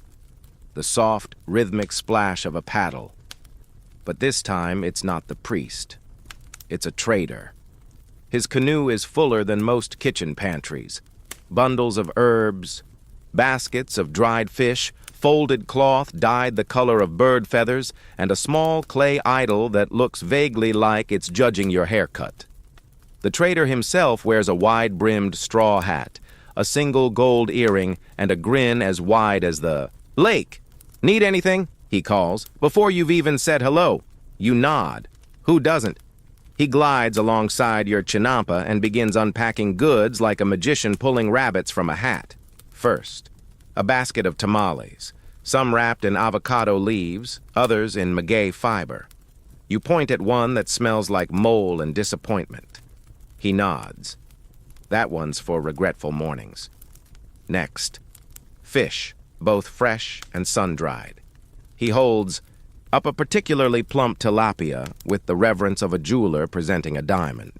A: The soft, rhythmic splash of a paddle. But this time, it's not the priest. It's a trader. His canoe is fuller than most kitchen pantries. Bundles of herbs, baskets of dried fish, folded cloth dyed the color of bird feathers, and a small clay idol that looks vaguely like it's judging your haircut. The trader himself wears a wide-brimmed straw hat, a single gold earring, and a grin as wide as the lake. "Need anything?" he calls. Before you've even said hello, you nod. Who doesn't? He glides alongside your chinampa and begins unpacking goods like a magician pulling rabbits from a hat. First, a basket of tamales, some wrapped in avocado leaves, others in maguey fiber. You point at one that smells like mole and disappointment. He nods. That one's for regretful mornings. Next, fish, both fresh and sun-dried. He holds up a particularly plump tilapia with the reverence of a jeweler presenting a diamond.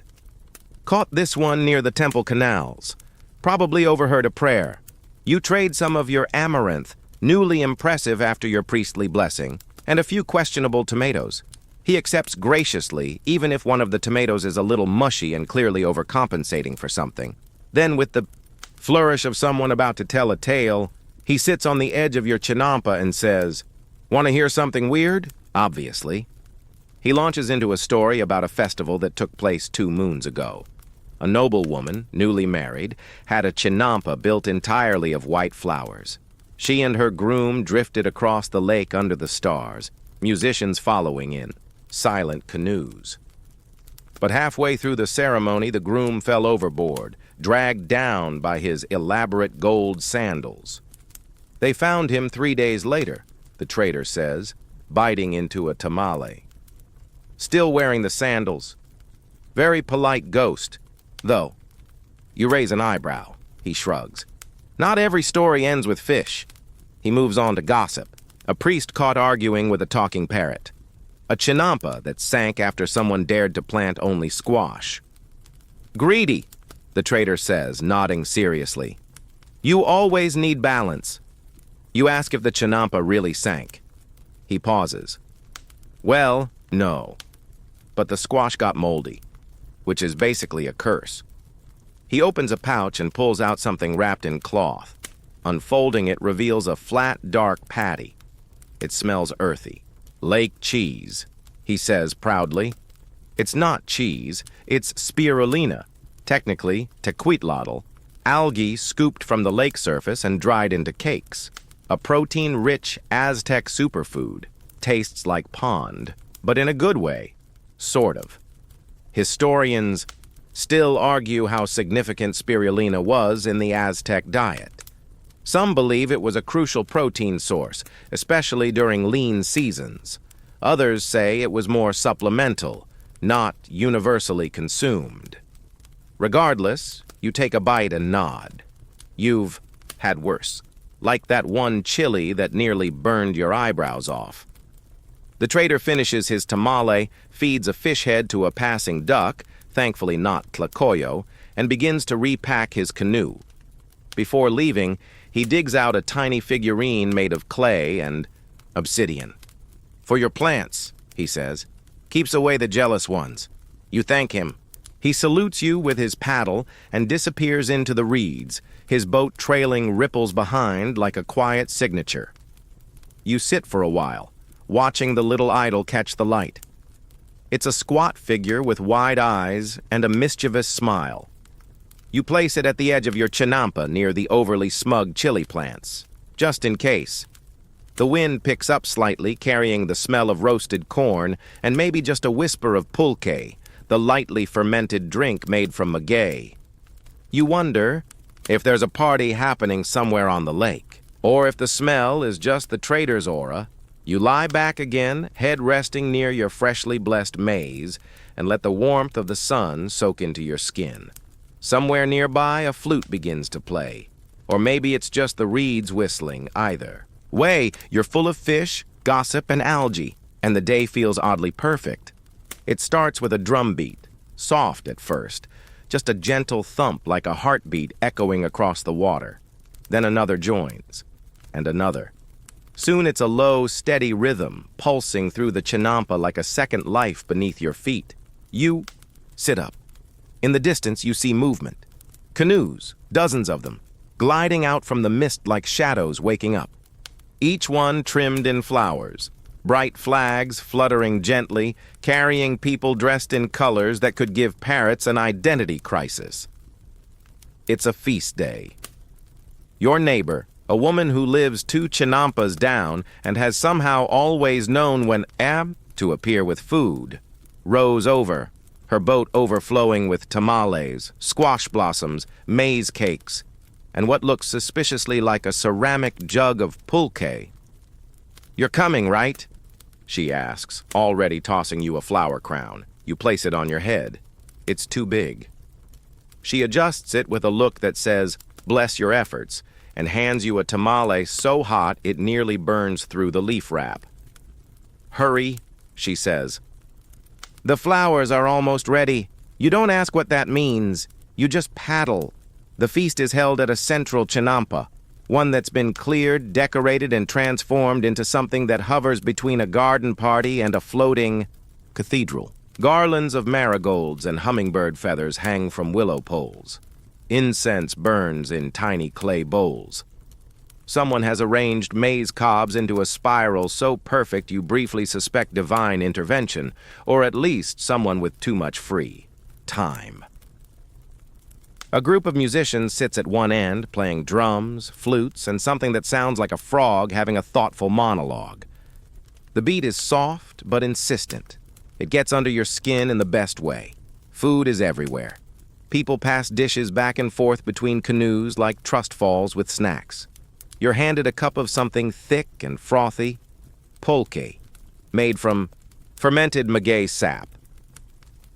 A: Caught this one near the temple canals. Probably overheard a prayer. You trade some of your amaranth, newly impressive after your priestly blessing, and a few questionable tomatoes. He accepts graciously, even if one of the tomatoes is a little mushy and clearly overcompensating for something. Then, with the flourish of someone about to tell a tale, he sits on the edge of your chinampa and says, "Want to hear something weird?" Obviously. He launches into a story about a festival that took place 2 moons ago. A noblewoman, newly married, had a chinampa built entirely of white flowers. She and her groom drifted across the lake under the stars, musicians following in silent canoes. But halfway through the ceremony, the groom fell overboard, dragged down by his elaborate gold sandals. They found him 3 days later, the trader says, biting into a tamale. Still wearing the sandals. Very polite ghost, though. You raise an eyebrow. He shrugs. Not every story ends with fish. He moves on to gossip. A priest caught arguing with a talking parrot. A chinampa that sank after someone dared to plant only squash. Greedy, the trader says, nodding seriously. You always need balance. You ask if the chinampa really sank. He pauses. Well, no. but the squash got moldy, which is basically a curse. He opens a pouch and pulls out something wrapped in cloth. Unfolding it reveals a flat, dark patty. It smells earthy. Lake cheese, he says proudly. It's not cheese, it's spirulina, technically Tenochtitlán, algae scooped from the lake surface and dried into cakes. A protein-rich Aztec superfood. Tastes like pond, but in a good way, sort of. Historians still argue how significant spirulina was in the Aztec diet. Some believe it was a crucial protein source, especially during lean seasons. Others say it was more supplemental, not universally consumed. Regardless, you take a bite and nod. You've had worse, like that one chili that nearly burned your eyebrows off. The trader finishes his tamale, feeds a fish head to a passing duck, thankfully not tlacoyo, and begins to repack his canoe. Before leaving, he digs out a tiny figurine made of clay and obsidian. "For your plants," he says. "Keeps away the jealous ones." You thank him. He salutes you with his paddle and disappears into the reeds, his boat trailing ripples behind like a quiet signature. You sit for a while, watching the little idol catch the light. It's a squat figure with wide eyes and a mischievous smile. You place it at the edge of your chinampa near the overly smug chili plants, just in case. The wind picks up slightly, carrying the smell of roasted corn and maybe just a whisper of pulque, the lightly fermented drink made from maguey. You wonder if there's a party happening somewhere on the lake, or if the smell is just the trader's aura. You lie back again, head resting near your freshly blessed maize, and let the warmth of the sun soak into your skin. Somewhere nearby, a flute begins to play. Or maybe it's just the reeds whistling, either. Way, you're full of fish, gossip, and algae, and the day feels oddly perfect. It starts with a drum beat, soft at first, just a gentle thump like a heartbeat echoing across the water. Then another joins, and another. Soon it's a low, steady rhythm, pulsing through the chinampa like a second life beneath your feet. You sit up. In the distance, you see movement. Canoes, dozens of them, gliding out from the mist like shadows waking up. Each one trimmed in flowers, bright flags fluttering gently, carrying people dressed in colors that could give parrots an identity crisis. It's a feast day. Your neighbor, a woman who lives 2 chinampas down and has somehow always known when to appear with food, rows over, her boat overflowing with tamales, squash blossoms, maize cakes, and what looks suspiciously like a ceramic jug of pulque. "You're coming, right?" she asks, already tossing you a flower crown. You place it on your head. It's too big. She adjusts it with a look that says, "Bless your efforts," and hands you a tamale so hot it nearly burns through the leaf wrap. "Hurry," she says. "The flowers are almost ready. You don't ask what that means. You just paddle." The feast is held at a central chinampa, one that's been cleared, decorated, and transformed into something that hovers between a garden party and a floating cathedral. Garlands of marigolds and hummingbird feathers hang from willow poles. Incense burns in tiny clay bowls. Someone has arranged maize cobs into a spiral so perfect you briefly suspect divine intervention, or at least someone with too much free time. A group of musicians sits at one end, playing drums, flutes, and something that sounds like a frog having a thoughtful monologue. The beat is soft but insistent. It gets under your skin in the best way. Food is everywhere. People pass dishes back and forth between canoes like trust falls with snacks. You're handed a cup of something thick and frothy, pulque, made from fermented maguey sap.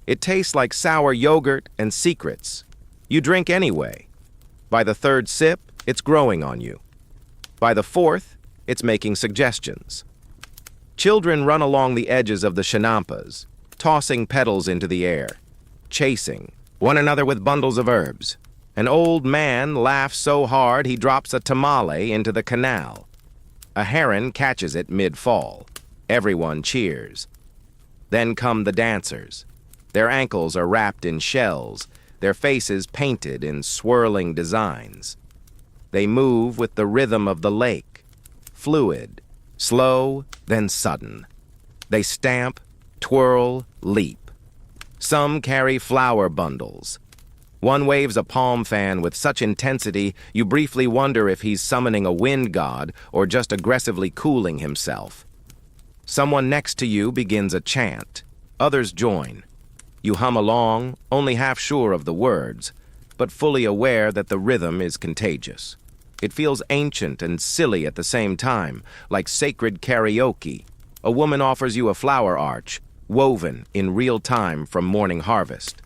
A: It tastes like sour yogurt and secrets. You drink anyway. By the third sip, it's growing on you. By the fourth, it's making suggestions. Children run along the edges of the chinampas, tossing petals into the air, chasing one another with bundles of herbs. An old man laughs so hard he drops a tamale into the canal. A heron catches it mid-fall. Everyone cheers. Then come the dancers. Their ankles are wrapped in shells, their faces painted in swirling designs. They move with the rhythm of the lake, fluid, slow, then sudden. They stamp, twirl, leap. Some carry flower bundles. One waves a palm fan with such intensity you briefly wonder if he's summoning a wind god or just aggressively cooling himself. Someone next to you begins a chant. Others join. You hum along, only half sure of the words, but fully aware that the rhythm is contagious. It feels ancient and silly at the same time, like sacred karaoke. A woman offers you a flower arch, woven in real time from morning harvest.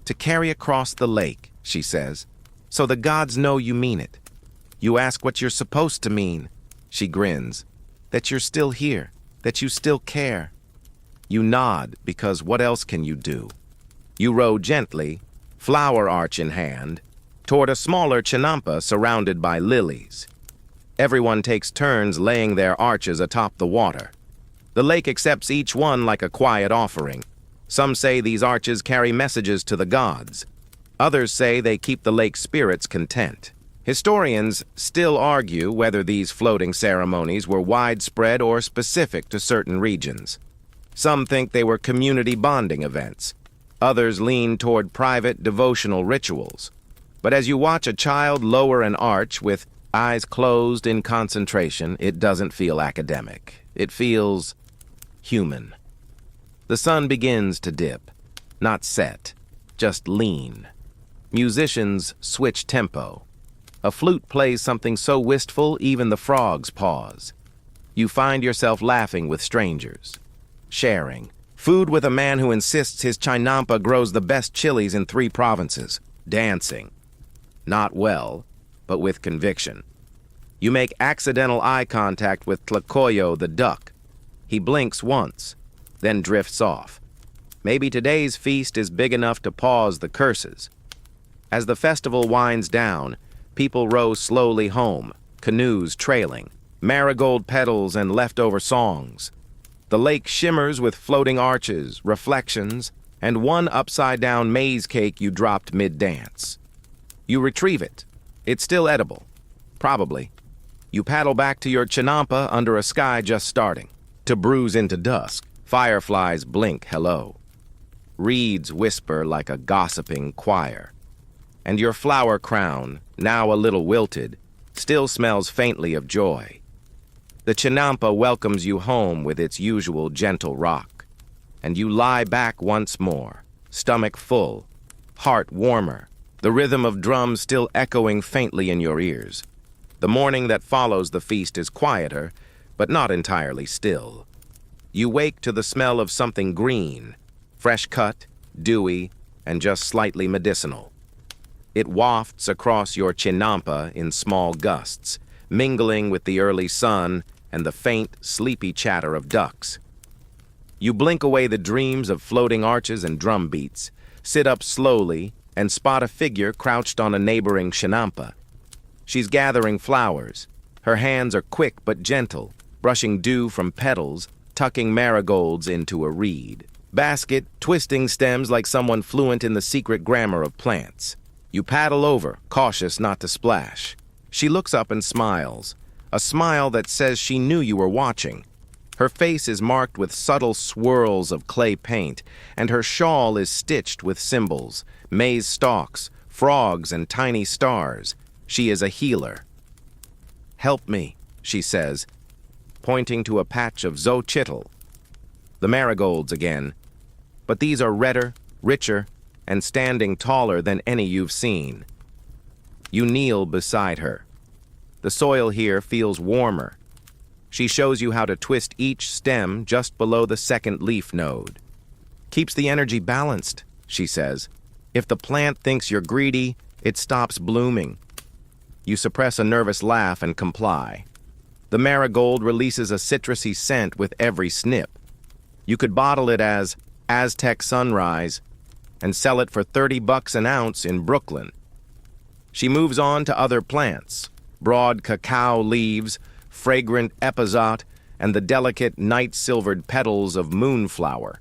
A: To carry across the lake, she says, so the gods know you mean it. You ask what you're supposed to mean. She grins. That you're still here, that you still care. You nod, because what else can you do? You row gently, flower arch in hand, toward a smaller chinampa surrounded by lilies. Everyone takes turns laying their arches atop the water. The lake accepts each one like a quiet offering. Some say these arches carry messages to the gods. Others say they keep the lake's spirits content. Historians still argue whether these floating ceremonies were widespread or specific to certain regions. Some think they were community bonding events. Others lean toward private devotional rituals. But as you watch a child lower an arch with eyes closed in concentration, it doesn't feel academic. It feels human. The sun begins to dip, not set, just lean. Musicians switch tempo. A flute plays something so wistful even the frogs pause. You find yourself laughing with strangers, sharing food with a man who insists his chinampa grows the best chilies in 3 provinces, dancing. Not well, but with conviction. You make accidental eye contact with Tlacoyo the duck. He blinks once, then drifts off. Maybe today's feast is big enough to pause the curses. As the festival winds down, people row slowly home, canoes trailing, marigold petals and leftover songs. The lake shimmers with floating arches, reflections, and one upside-down maize cake you dropped mid-dance. You retrieve it. It's still edible. Probably. You paddle back to your chinampa under a sky just starting to bruise into dusk. Fireflies blink hello. Reeds whisper like a gossiping choir. And your flower crown, now a little wilted, still smells faintly of joy. The chinampa welcomes you home with its usual gentle rock, and you lie back once more, stomach full, heart warmer, the rhythm of drums still echoing faintly in your ears. The morning that follows the feast is quieter, but not entirely still. You wake to the smell of something green, fresh cut, dewy, and just slightly medicinal. It wafts across your chinampa in small gusts, mingling with the early sun and the faint, sleepy chatter of ducks. You blink away the dreams of floating arches and drum beats, sit up slowly, and spot a figure crouched on a neighboring chinampa. She's gathering flowers. Her hands are quick but gentle, brushing dew from petals, tucking marigolds into a reed. Basket, twisting stems like someone fluent in the secret grammar of plants. You paddle over, cautious not to splash. She looks up and smiles, a smile that says she knew you were watching. Her face is marked with subtle swirls of clay paint, and her shawl is stitched with symbols, maize stalks, frogs, and tiny stars. She is a healer. "Help me," she says, pointing to a patch of zochitl. The marigolds again, but these are redder, richer, and standing taller than any you've seen. You kneel beside her. The soil here feels warmer. She shows you how to twist each stem just below the second leaf node. Keeps the energy balanced, she says. If the plant thinks you're greedy, it stops blooming. You suppress a nervous laugh and comply. The marigold releases a citrusy scent with every snip. You could bottle it as Aztec Sunrise and sell it for $30 an ounce in Brooklyn. She moves on to other plants, broad cacao leaves, fragrant epizot, and the delicate night-silvered petals of moonflower.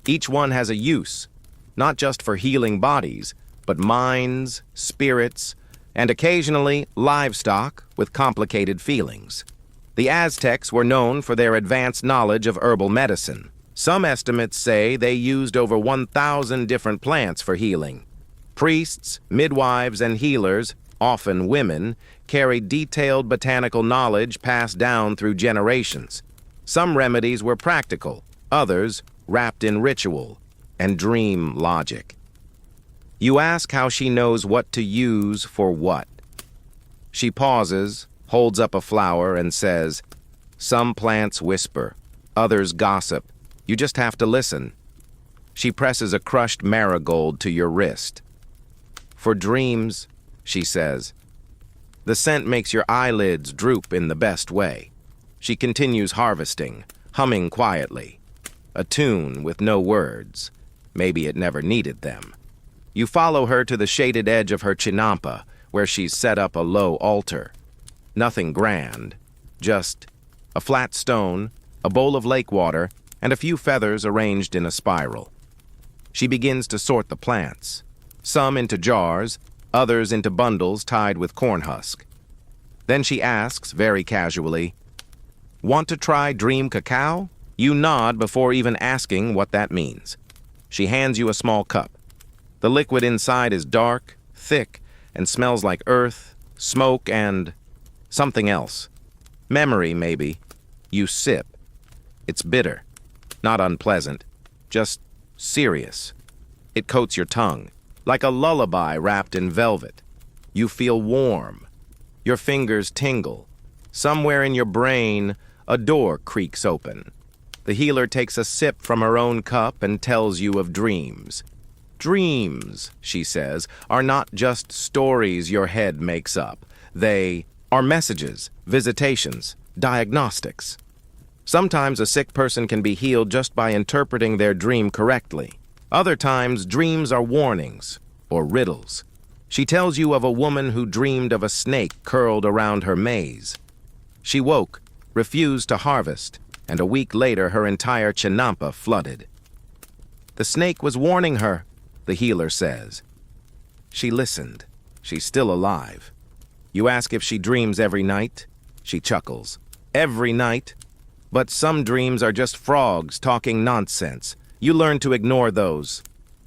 A: Each one has a use, not just for healing bodies, but minds, spirits, and occasionally livestock with complicated feelings. The Aztecs were known for their advanced knowledge of herbal medicine. Some estimates say they used over 1,000 different plants for healing. Priests, midwives, and healers, often women, carried detailed botanical knowledge passed down through generations. Some remedies were practical, others wrapped in ritual and dream logic. You ask how she knows what to use for what. She pauses, holds up a flower, and says, "Some plants whisper, others gossip. You just have to listen." She presses a crushed marigold to your wrist. "For dreams," she says. The scent makes your eyelids droop in the best way. She continues harvesting, humming quietly. A tune with no words. Maybe it never needed them. You follow her to the shaded edge of her chinampa, where she's set up a low altar. Nothing grand, just a flat stone, a bowl of lake water, and a few feathers arranged in a spiral. She begins to sort the plants, some into jars, others into bundles tied with corn husk. Then she asks, very casually, "Want to try dream cacao?" You nod before even asking what that means. She hands you a small cup. The liquid inside is dark, thick, and smells like earth, smoke, and something else. Memory, maybe. You sip. It's bitter, not unpleasant, just serious. It coats your tongue, like a lullaby wrapped in velvet. You feel warm. Your fingers tingle. Somewhere in your brain, a door creaks open. The healer takes a sip from her own cup and tells you of dreams. Dreams, she says, are not just stories your head makes up. They are messages, visitations, diagnostics. Sometimes a sick person can be healed just by interpreting their dream correctly. Other times, dreams are warnings or riddles. She tells you of a woman who dreamed of a snake curled around her maize. She woke, refused to harvest, and a week later her entire chinampa flooded. The snake was warning her, the healer says. She listened. She's still alive. You ask if she dreams every night. She chuckles. Every night. But some dreams are just frogs talking nonsense. You learn to ignore those.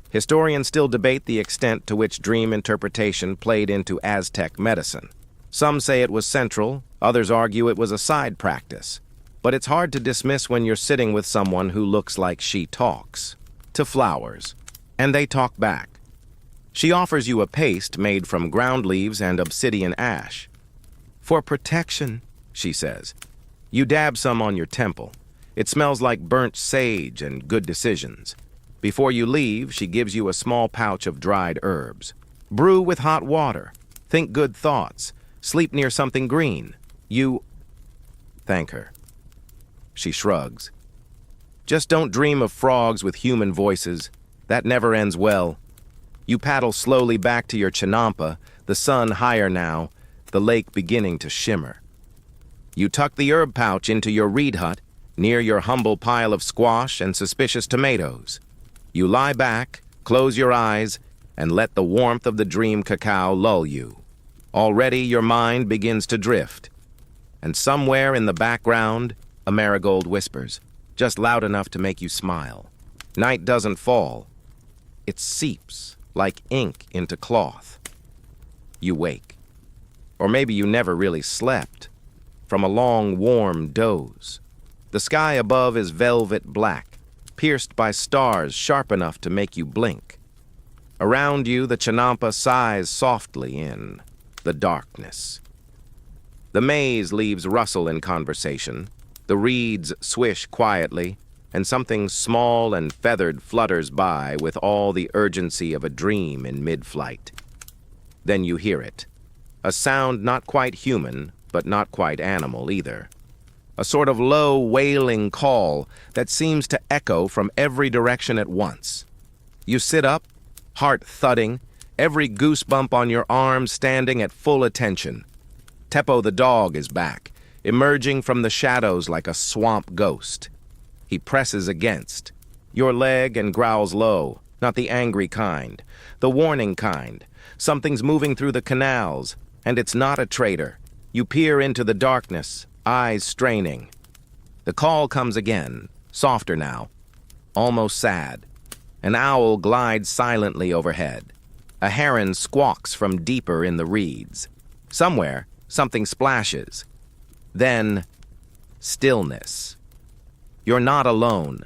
A: Historians still debate the extent to which dream interpretation played into Aztec medicine. Some say it was central, others argue it was a side practice. But it's hard to dismiss when you're sitting with someone who looks like she talks to flowers, and they talk back. She offers you a paste made from ground leaves and obsidian ash. "For protection," she says. You dab some on your temple. It smells like burnt sage and good decisions. Before you leave, she gives you a small pouch of dried herbs. Brew with hot water. Think good thoughts. Sleep near something green. You thank her. She shrugs. Just don't dream of frogs with human voices. That never ends well. You paddle slowly back to your chinampa, the sun higher now, the lake beginning to shimmer. You tuck the herb pouch into your reed hut, near your humble pile of squash and suspicious tomatoes. You lie back, close your eyes, and let the warmth of the dream cacao lull you. Already your mind begins to drift. And somewhere in the background, a marigold whispers, just loud enough to make you smile. Night doesn't fall. It seeps like ink into cloth. You wake. Or maybe you never really slept. From a long, warm doze. The sky above is velvet black, pierced by stars sharp enough to make you blink. Around you, the chinampa sighs softly in the darkness. The maize leaves rustle in conversation. The reeds swish quietly, and something small and feathered flutters by with all the urgency of a dream in mid-flight. Then you hear it. A sound not quite human, but not quite animal either. A sort of low, wailing call that seems to echo from every direction at once. You sit up, heart thudding, every goosebump on your arm standing at full attention. Teppo the dog is back, emerging from the shadows like a swamp ghost. He presses against. Your leg and growls low, not the angry kind, the warning kind. Something's moving through the canals, and it's not a traitor. You peer into the darkness, eyes straining. The call comes again, softer now, almost sad. An owl glides silently overhead. A heron squawks from deeper in the reeds. Somewhere, something splashes. Then, stillness. You're not alone,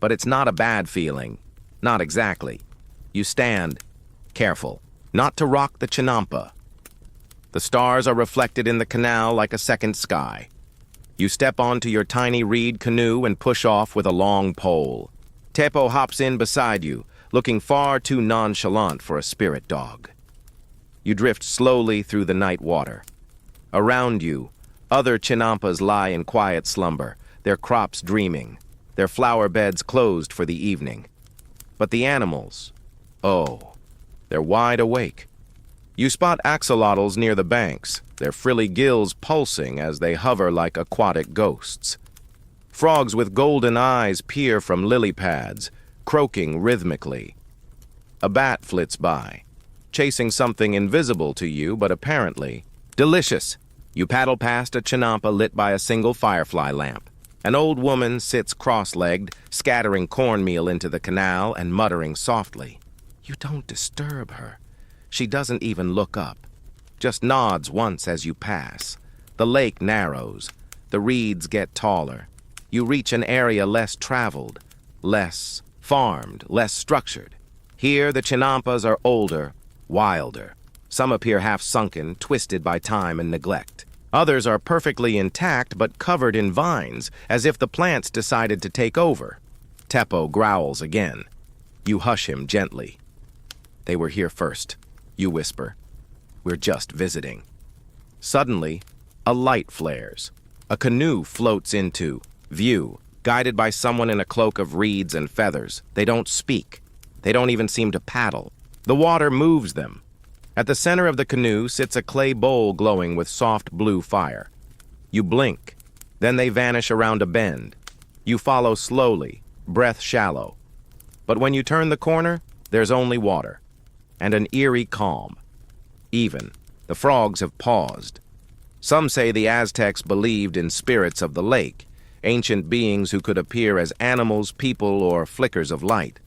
A: but it's not a bad feeling. Not exactly. You stand, careful, not to rock the chinampa. The stars are reflected in the canal like a second sky. You step onto your tiny reed canoe and push off with a long pole. Teppo hops in beside you, looking far too nonchalant for a spirit dog. You drift slowly through the night water. Around you, other chinampas lie in quiet slumber, their crops dreaming, their flower beds closed for the evening. But the animals, oh, they're wide awake. You spot axolotls near the banks, their frilly gills pulsing as they hover like aquatic ghosts. Frogs with golden eyes peer from lily pads, croaking rhythmically. A bat flits by, chasing something invisible to you but apparently delicious. You paddle past a chinampa lit by a single firefly lamp. An old woman sits cross-legged, scattering cornmeal into the canal and muttering softly. You don't disturb her. She doesn't even look up, just nods once as you pass. The lake narrows. The reeds get taller. You reach an area less traveled, less farmed, less structured. Here the chinampas are older, wilder. Some appear half-sunken, twisted by time and neglect. Others are perfectly intact but covered in vines, as if the plants decided to take over. Teppo growls again. You hush him gently. They were here first, you whisper. We're just visiting. Suddenly, a light flares. A canoe floats into view, guided by someone in a cloak of reeds and feathers. They don't speak. They don't even seem to paddle. The water moves them. At the center of the canoe sits a clay bowl glowing with soft blue fire. You blink. Then they vanish around a bend. You follow slowly, breath shallow. But when you turn the corner, there's only water. And an eerie calm. Even, the frogs have paused. Some say the Aztecs believed in spirits of the lake, ancient beings who could appear as animals, people, or flickers of light.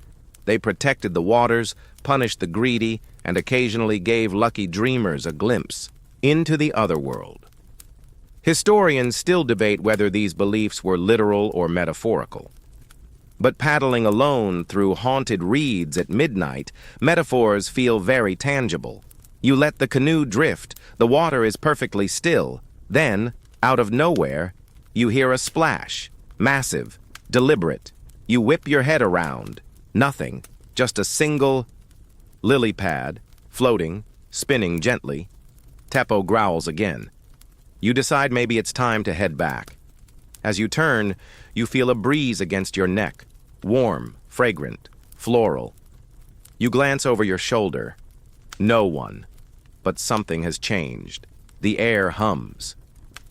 A: They protected the waters, punished the greedy, and occasionally gave lucky dreamers a glimpse into the other world. Historians still debate whether these beliefs were literal or metaphorical. But paddling alone through haunted reeds at midnight, metaphors feel very tangible. You let the canoe drift, the water is perfectly still. Then, out of nowhere, you hear a splash, massive, deliberate. You whip your head around. Nothing, just a single lily pad, floating, spinning gently. Teppo growls again. You decide maybe it's time to head back. As you turn, you feel a breeze against your neck, warm, fragrant, floral. You glance over your shoulder. No one. But something has changed. The air hums.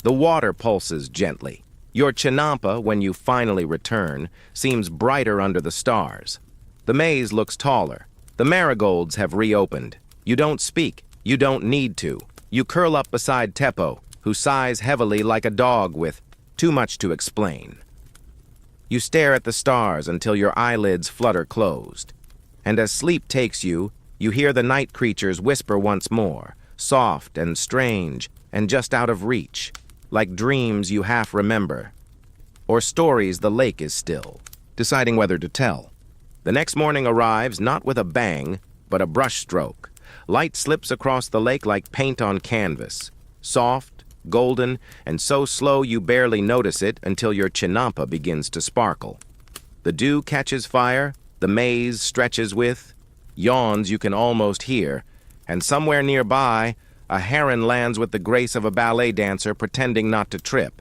A: The water pulses gently. Your chinampa, when you finally return, seems brighter under the stars. The maize looks taller. The marigolds have reopened. You don't speak. You don't need to. You curl up beside Teppo, who sighs heavily like a dog with too much to explain. You stare at the stars until your eyelids flutter closed. And as sleep takes you, you hear the night creatures whisper once more, soft and strange and just out of reach, like dreams you half remember, or stories the lake is still, deciding whether to tell. The next morning arrives not with a bang, but a brushstroke. Light slips across the lake like paint on canvas, soft, golden, and so slow you barely notice it until your chinampa begins to sparkle. The dew catches fire, the maize stretches with, yawns you can almost hear, and somewhere nearby, a heron lands with the grace of a ballet dancer pretending not to trip.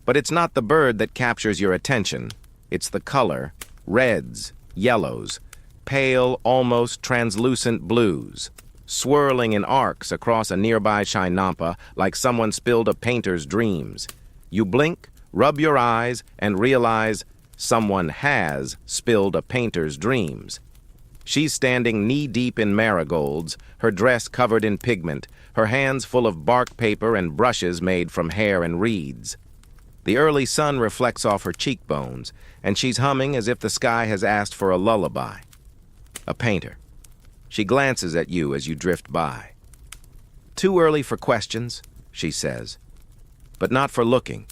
A: But it's not the bird that captures your attention. It's the color, reds, yellows, pale, almost translucent blues, swirling in arcs across a nearby chinampa like someone spilled a painter's dreams. You blink, rub your eyes, and realize someone has spilled a painter's dreams. She's standing knee-deep in marigolds, her dress covered in pigment, her hands full of bark paper and brushes made from hair and reeds. The early sun reflects off her cheekbones, and she's humming as if the sky has asked for a lullaby. A painter. She glances at you as you drift by. "Too early for questions," she says. "But not for looking."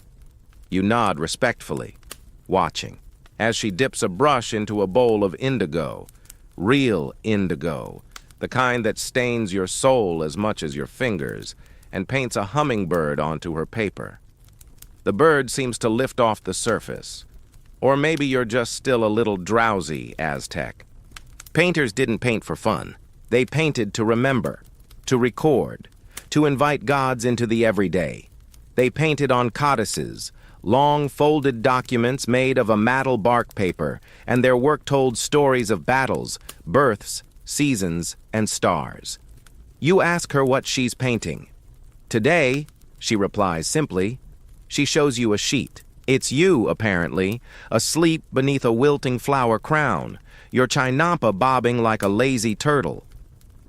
A: You nod respectfully, watching, as she dips a brush into a bowl of indigo. Real indigo, the kind that stains your soul as much as your fingers, and paints a hummingbird onto her paper. The bird seems to lift off the surface. Or maybe you're just still a little drowsy, Aztec. Painters didn't paint for fun. They painted to remember, to record, to invite gods into the everyday. They painted on codices, long folded documents made of a matted bark paper, and their work told stories of battles, births, seasons, and stars. You ask her what she's painting. "Today," she replies simply. She shows you a sheet. It's you, apparently, asleep beneath a wilting flower crown, your chinampa bobbing like a lazy turtle.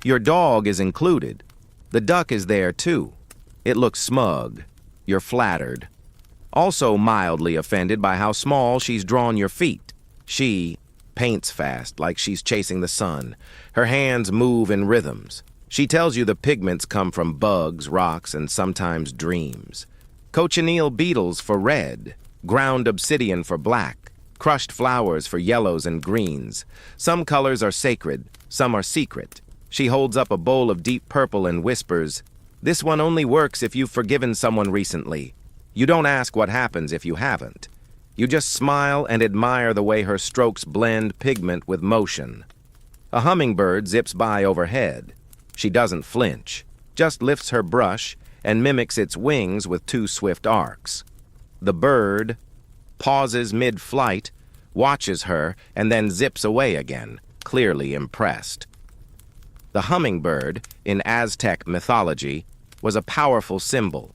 A: Your dog is included. The duck is there, too. It looks smug. You're flattered. Also mildly offended by how small she's drawn your feet. She paints fast, like she's chasing the sun. Her hands move in rhythms. She tells you the pigments come from bugs, rocks, and sometimes dreams. Cochineal beetles for red, ground obsidian for black, crushed flowers for yellows and greens. Some colors are sacred, some are secret. She holds up a bowl of deep purple and whispers, "This one only works if you've forgiven someone recently." You don't ask what happens if you haven't. You just smile and admire the way her strokes blend pigment with motion. A hummingbird zips by overhead. She doesn't flinch, just lifts her brush and mimics its wings with two swift arcs. The bird pauses mid-flight, watches her, and then zips away again, clearly impressed. The hummingbird, in Aztec mythology, was a powerful symbol,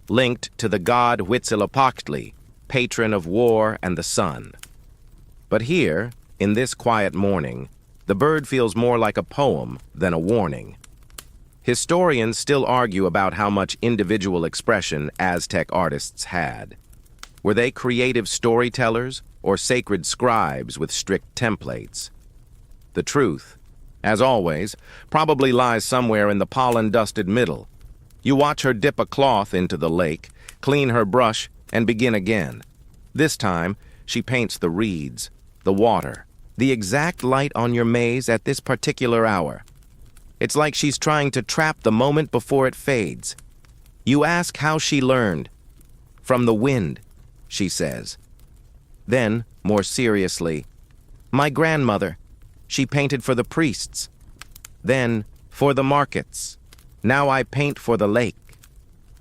A: linked to the god Huitzilopochtli, patron of war and the sun. But here, in this quiet morning, the bird feels more like a poem than a warning. Historians still argue about how much individual expression Aztec artists had. Were they creative storytellers or sacred scribes with strict templates? The truth, as always, probably lies somewhere in the pollen-dusted middle. You watch her dip a cloth into the lake, clean her brush, and begin again. This time, she paints the reeds, the water, the exact light on your maze at this particular hour. It's like she's trying to trap the moment before it fades. You ask how she learned. "From the wind," she says. Then, more seriously, "My grandmother. She painted for the priests. Then, for the markets. Now I paint for the lake."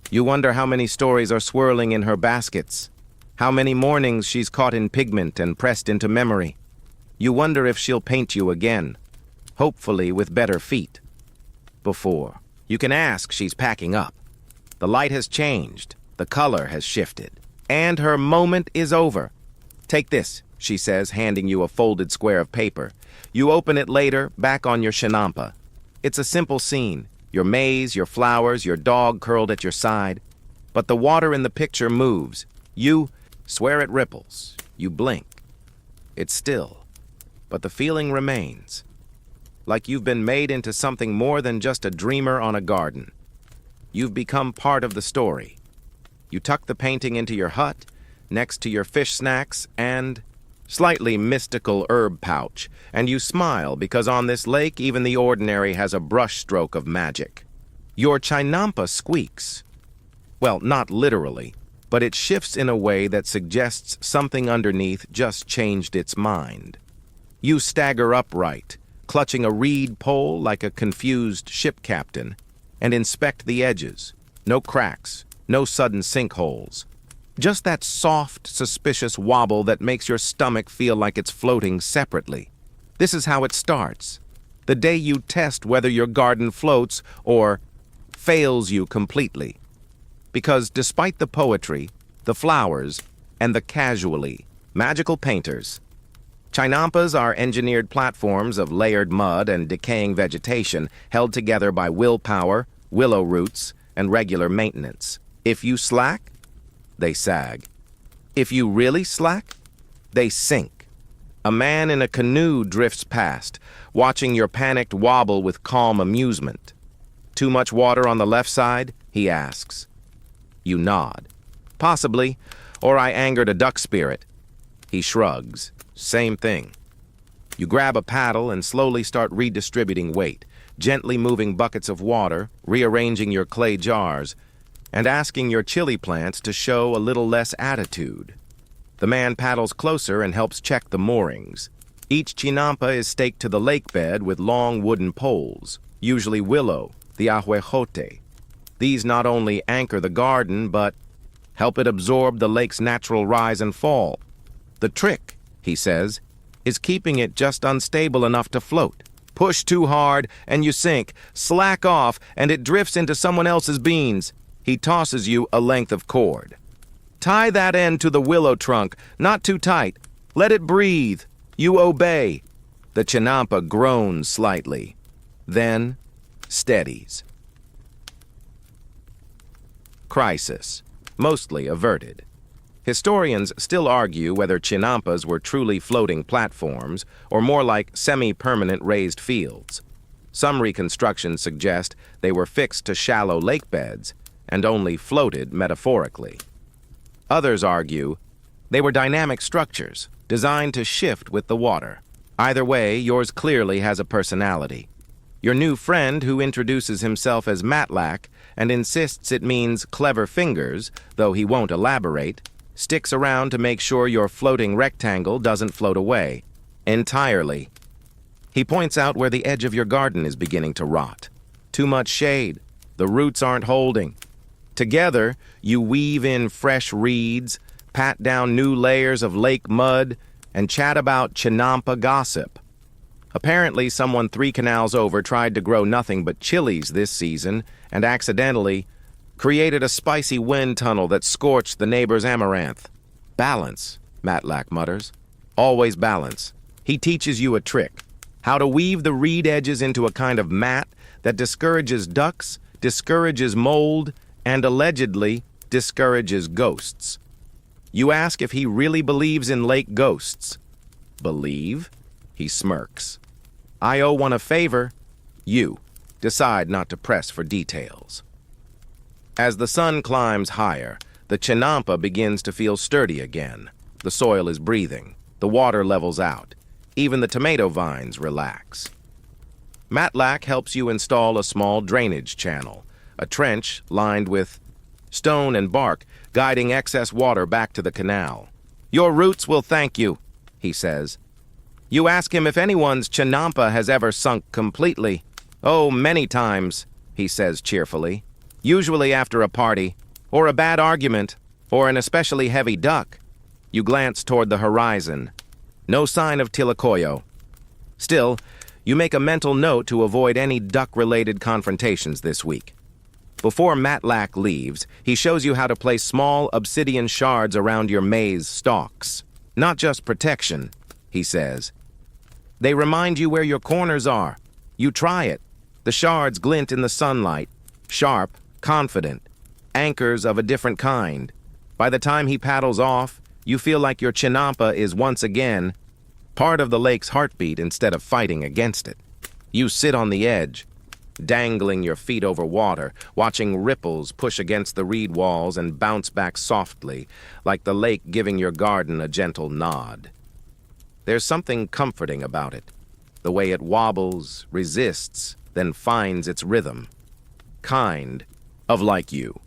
A: You wonder how many stories are swirling in her baskets, how many mornings she's caught in pigment and pressed into memory. You wonder if she'll paint you again, hopefully with better feet. Before, you can ask she's packing up. The light has changed, the color has shifted, and her moment is over. "Take this," she says, handing you a folded square of paper. You open it later, back on your chinampa. It's a simple scene. Your maze, your flowers, your dog curled at your side. But the water in the picture moves. You swear it ripples. You blink. It's still. But the feeling remains. Like you've been made into something more than just a dreamer on a garden. You've become part of the story. You tuck the painting into your hut, next to your fish snacks and slightly mystical herb pouch, and you smile because on this lake even the ordinary has a brushstroke of magic. Your chinampa squeaks. Well, not literally, but it shifts in a way that suggests something underneath just changed its mind. You stagger upright, clutching a reed pole like a confused ship captain, and inspect the edges. No cracks, no sudden sinkholes. Just that soft, suspicious wobble that makes your stomach feel like it's floating separately. This is how it starts. The day you test whether your garden floats or fails you completely. Because despite the poetry, the flowers, and the casually, Magical painters. Chinampas are engineered platforms of layered mud and decaying vegetation held together by willpower, willow roots, and regular maintenance. If you slack, they sag. If you really slack, they sink. A man in a canoe drifts past, watching your panicked wobble with calm amusement. Too much water on the left side? He asks. You nod. Possibly, or I angered a duck spirit. He shrugs. Same thing. You grab a paddle and slowly start redistributing weight, gently moving buckets of water, rearranging your clay jars, and asking your chili plants to show a little less attitude. The man paddles closer and helps check the moorings. Each chinampa is staked to the lakebed with long wooden poles, usually willow, the ahuejote. These not only anchor the garden, but help it absorb the lake's natural rise and fall. The trick, he says, is keeping it just unstable enough to float. Push too hard and you sink. Slack off and it drifts into someone else's beans. He tosses you a length of cord. Tie that end to the willow trunk, not too tight. Let it breathe. You obey. The chinampa groans slightly, then steadies. Crisis, mostly averted. Historians still argue whether chinampas were truly floating platforms or more like semi-permanent raised fields. Some reconstructions suggest they were fixed to shallow lake beds and only floated metaphorically. Others argue they were dynamic structures designed to shift with the water. Either way, yours clearly has a personality. Your new friend, who introduces himself as Matlack and insists it means clever fingers, though he won't elaborate, sticks around to make sure your floating rectangle doesn't float away entirely. He points out where the edge of your garden is beginning to rot. Too much shade. The roots aren't holding. Together, you weave in fresh reeds, pat down new layers of lake mud, and chat about chinampa gossip. Apparently, someone 3 canals over tried to grow nothing but chilies this season and accidentally created a spicy wind tunnel that scorched the neighbor's amaranth. Balance, Matlack mutters. Always balance. He teaches you a trick. How to weave the reed edges into a kind of mat that discourages ducks, discourages mold, and allegedly discourages ghosts. You ask if he really believes in lake ghosts. Believe? He smirks. I owe one a favor. You decide not to press for details. As the sun climbs higher, the chinampa begins to feel sturdy again. The soil is breathing. The water levels out. Even the tomato vines relax. Matlack helps you install a small drainage channel, a trench lined with stone and bark, guiding excess water back to the canal. Your roots will thank you, he says. You ask him if anyone's chinampa has ever sunk completely. Oh, many times, he says cheerfully. Usually after a party, or a bad argument, or an especially heavy duck. You glance toward the horizon. No sign of Tilicoyo. Still, you make a mental note to avoid any duck-related confrontations this week. Before Matlack leaves, he shows you how to place small obsidian shards around your maize stalks. Not just protection, he says. They remind you where your corners are. You try it. The shards glint in the sunlight, sharp, confident, anchors of a different kind. By the time he paddles off, you feel like your chinampa is once again part of the lake's heartbeat instead of fighting against it. You sit on the edge, dangling your feet over water, watching ripples push against the reed walls and bounce back softly, like the lake giving your garden a gentle nod. There's something comforting about it, the way it wobbles, resists, then finds its rhythm. Kind of like you.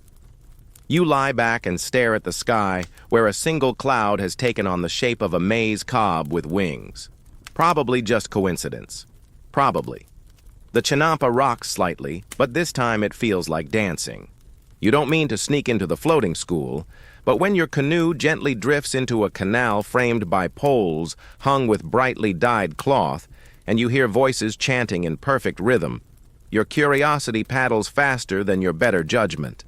A: You lie back and stare at the sky, where a single cloud has taken on the shape of a maize cob with wings. Probably just coincidence. Probably. The chinampa rocks slightly, but this time it feels like dancing. You don't mean to sneak into the floating school, but when your canoe gently drifts into a canal framed by poles hung with brightly dyed cloth, and you hear voices chanting in perfect rhythm, your curiosity paddles faster than your better judgment.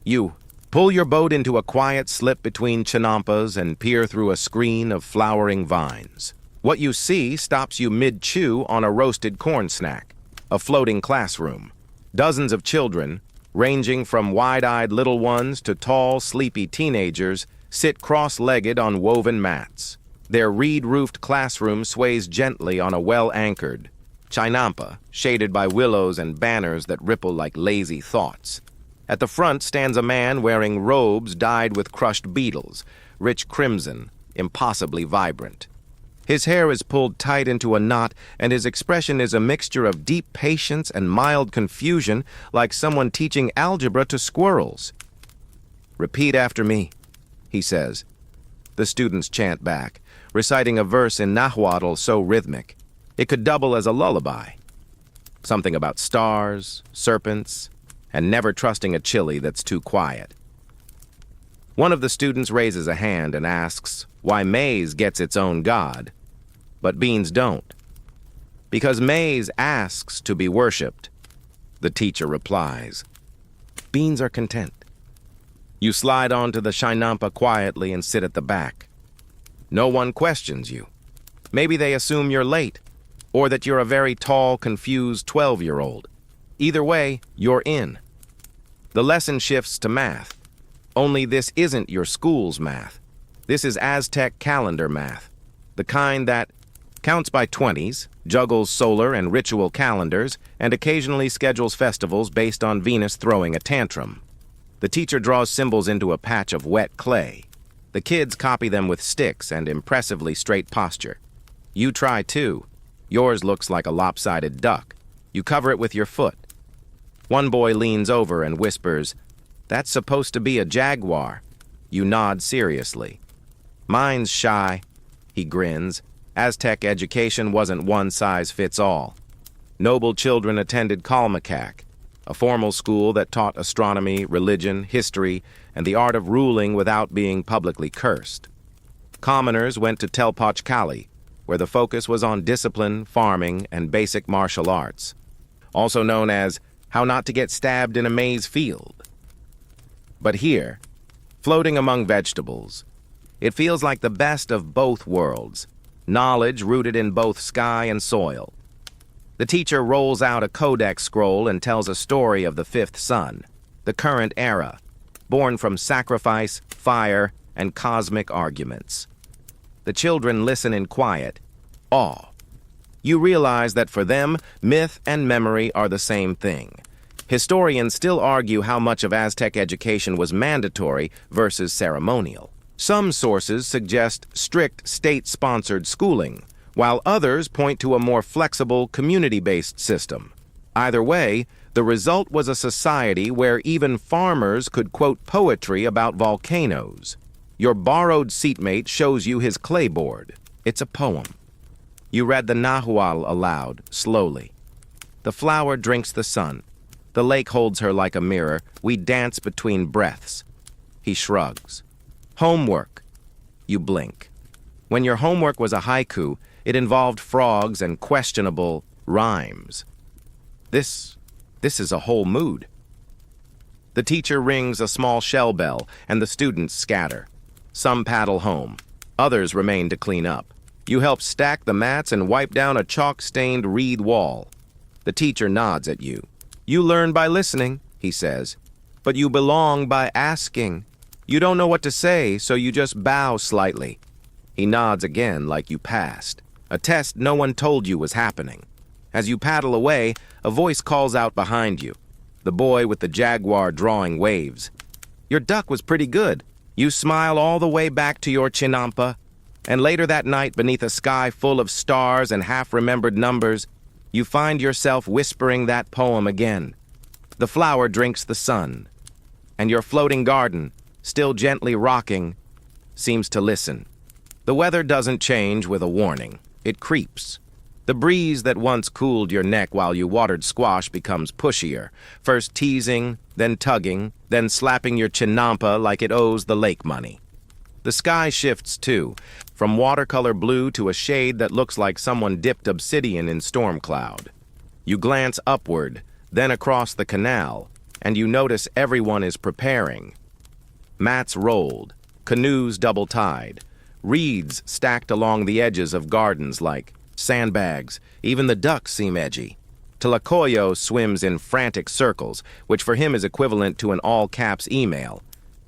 A: You Pull your boat into a quiet slip between chinampas and peer through a screen of flowering vines. What you see stops you mid-chew on a roasted corn snack, a floating classroom. Dozens of children, ranging from wide-eyed little ones to tall, sleepy teenagers, sit cross-legged on woven mats. Their reed-roofed classroom sways gently on a well-anchored chinampa, shaded by willows and banners that ripple like lazy thoughts. At the front stands a man wearing robes dyed with crushed beetles, rich crimson, impossibly vibrant. His hair is pulled tight into a knot, and his expression is a mixture of deep patience and mild confusion, like someone teaching algebra to squirrels. "Repeat after me," he says. The students chant back, reciting a verse in Nahuatl so rhythmic it could double as a lullaby. Something about stars, serpents, and never trusting a chili that's too quiet. One of the students raises a hand and asks why maize gets its own god, but beans don't. "Because maize asks to be worshipped," the teacher replies. "Beans are content." You slide onto the chinampa quietly and sit at the back. No one questions you. Maybe they assume you're late, or that you're a very tall, confused 12-year-old. Either way, you're in. The lesson shifts to math. Only this isn't your school's math. This is Aztec calendar math, the kind that counts by 20s, juggles solar and ritual calendars, and occasionally schedules festivals based on Venus throwing a tantrum. The teacher draws symbols into a patch of wet clay. The kids copy them with sticks and impressively straight posture. You try too. Yours looks like a lopsided duck. You cover it with your foot. One boy leans over and whispers, "That's supposed to be a jaguar." You nod seriously. "Mine's shy." He grins. Aztec education wasn't one size fits all. Noble children attended Calmacac, a formal school that taught astronomy, religion, history, and the art of ruling without being publicly cursed. Commoners went to Tenochtitlán, where the focus was on discipline, farming, and basic martial arts, also known as how not to get stabbed in a maize field. But here, floating among vegetables, it feels like the best of both worlds, knowledge rooted in both sky and soil. The teacher rolls out a codex scroll and tells a story of the fifth sun, the current era, born from sacrifice, fire, and cosmic arguments. The children listen in quiet, awe. You realize that for them, myth and memory are the same thing. Historians still argue how much of Aztec education was mandatory versus ceremonial. Some sources suggest strict state-sponsored schooling, while others point to a more flexible, community-based system. Either way, the result was a society where even farmers could quote poetry about volcanoes. Your borrowed seatmate shows you his clayboard. It's a poem. You read the Nahuatl aloud, slowly. "The flower drinks the sun. The lake holds her like a mirror. We dance between breaths." He shrugs. "Homework." You blink. When your homework was a haiku, it involved frogs and questionable rhymes. This is a whole mood. The teacher rings a small shell bell, and the students scatter. Some paddle home. Others remain to clean up. You help stack the mats and wipe down a chalk-stained reed wall. The teacher nods at you. "You learn by listening," he says, "but you belong by asking. You don't know what to say, so you just bow slightly." He nods again like you passed. A test no one told you was happening. As you paddle away, a voice calls out behind you. The boy with the jaguar drawing waves. "Your duck was pretty good." You smile all the way back to your chinampa, and later that night, beneath a sky full of stars and half-remembered numbers, you find yourself whispering that poem again. The flower drinks the sun, and your floating garden, still gently rocking, seems to listen. The weather doesn't change with a warning. It creeps. The breeze that once cooled your neck while you watered squash becomes pushier, first teasing, then tugging, then slapping your chinampa like it owes the lake money. The sky shifts too, from watercolor blue to a shade that looks like someone dipped obsidian in storm cloud. You glance upward, then across the canal, and you notice everyone is preparing. Mats rolled, canoes double-tied, reeds stacked along the edges of gardens like sandbags. Even the ducks seem edgy. Tlacoyo swims in frantic circles, which for him is equivalent to an all-caps email.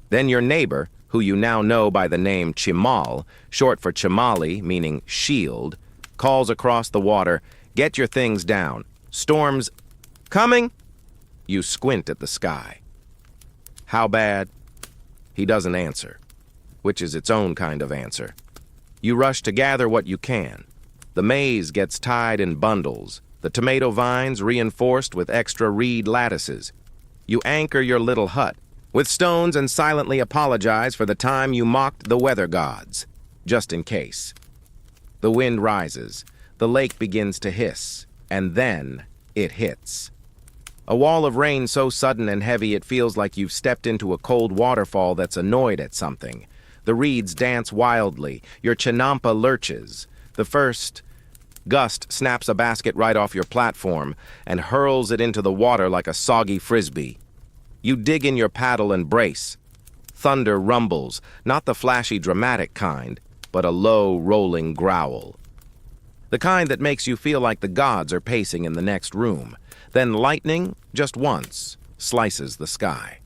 A: Then your neighbor, who you now know by the name Chimal, short for Chimali, meaning shield, calls across the water, "Get your things down. Storm's coming." You squint at the sky. How bad? He doesn't answer, which is its own kind of answer. You rush to gather what you can. The maize gets tied in bundles, the tomato vines reinforced with extra reed lattices. You anchor your little hut with stones and silently apologize for the time you mocked the weather gods, just in case. The wind rises, the lake begins to hiss, and then it hits. A wall of rain so sudden and heavy it feels like you've stepped into a cold waterfall that's annoyed at something. The reeds dance wildly, your chinampa lurches. The first gust snaps a basket right off your platform and hurls it into the water like a soggy frisbee. You dig in your paddle and brace. Thunder rumbles, not the flashy dramatic kind, but a low, rolling growl. The kind that makes you feel like the gods are pacing in the next room. Then lightning, just once, slices the sky.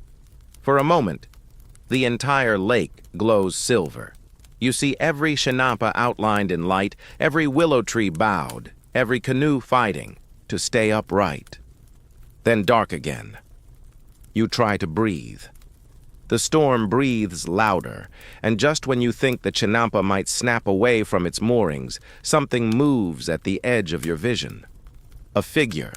A: For a moment, the entire lake glows silver. You see every chinampa outlined in light, every willow tree bowed, every canoe fighting to stay upright. Then dark again. You try to breathe. The storm breathes louder, and just when you think the chinampa might snap away from its moorings, something moves at the edge of your vision. A figure,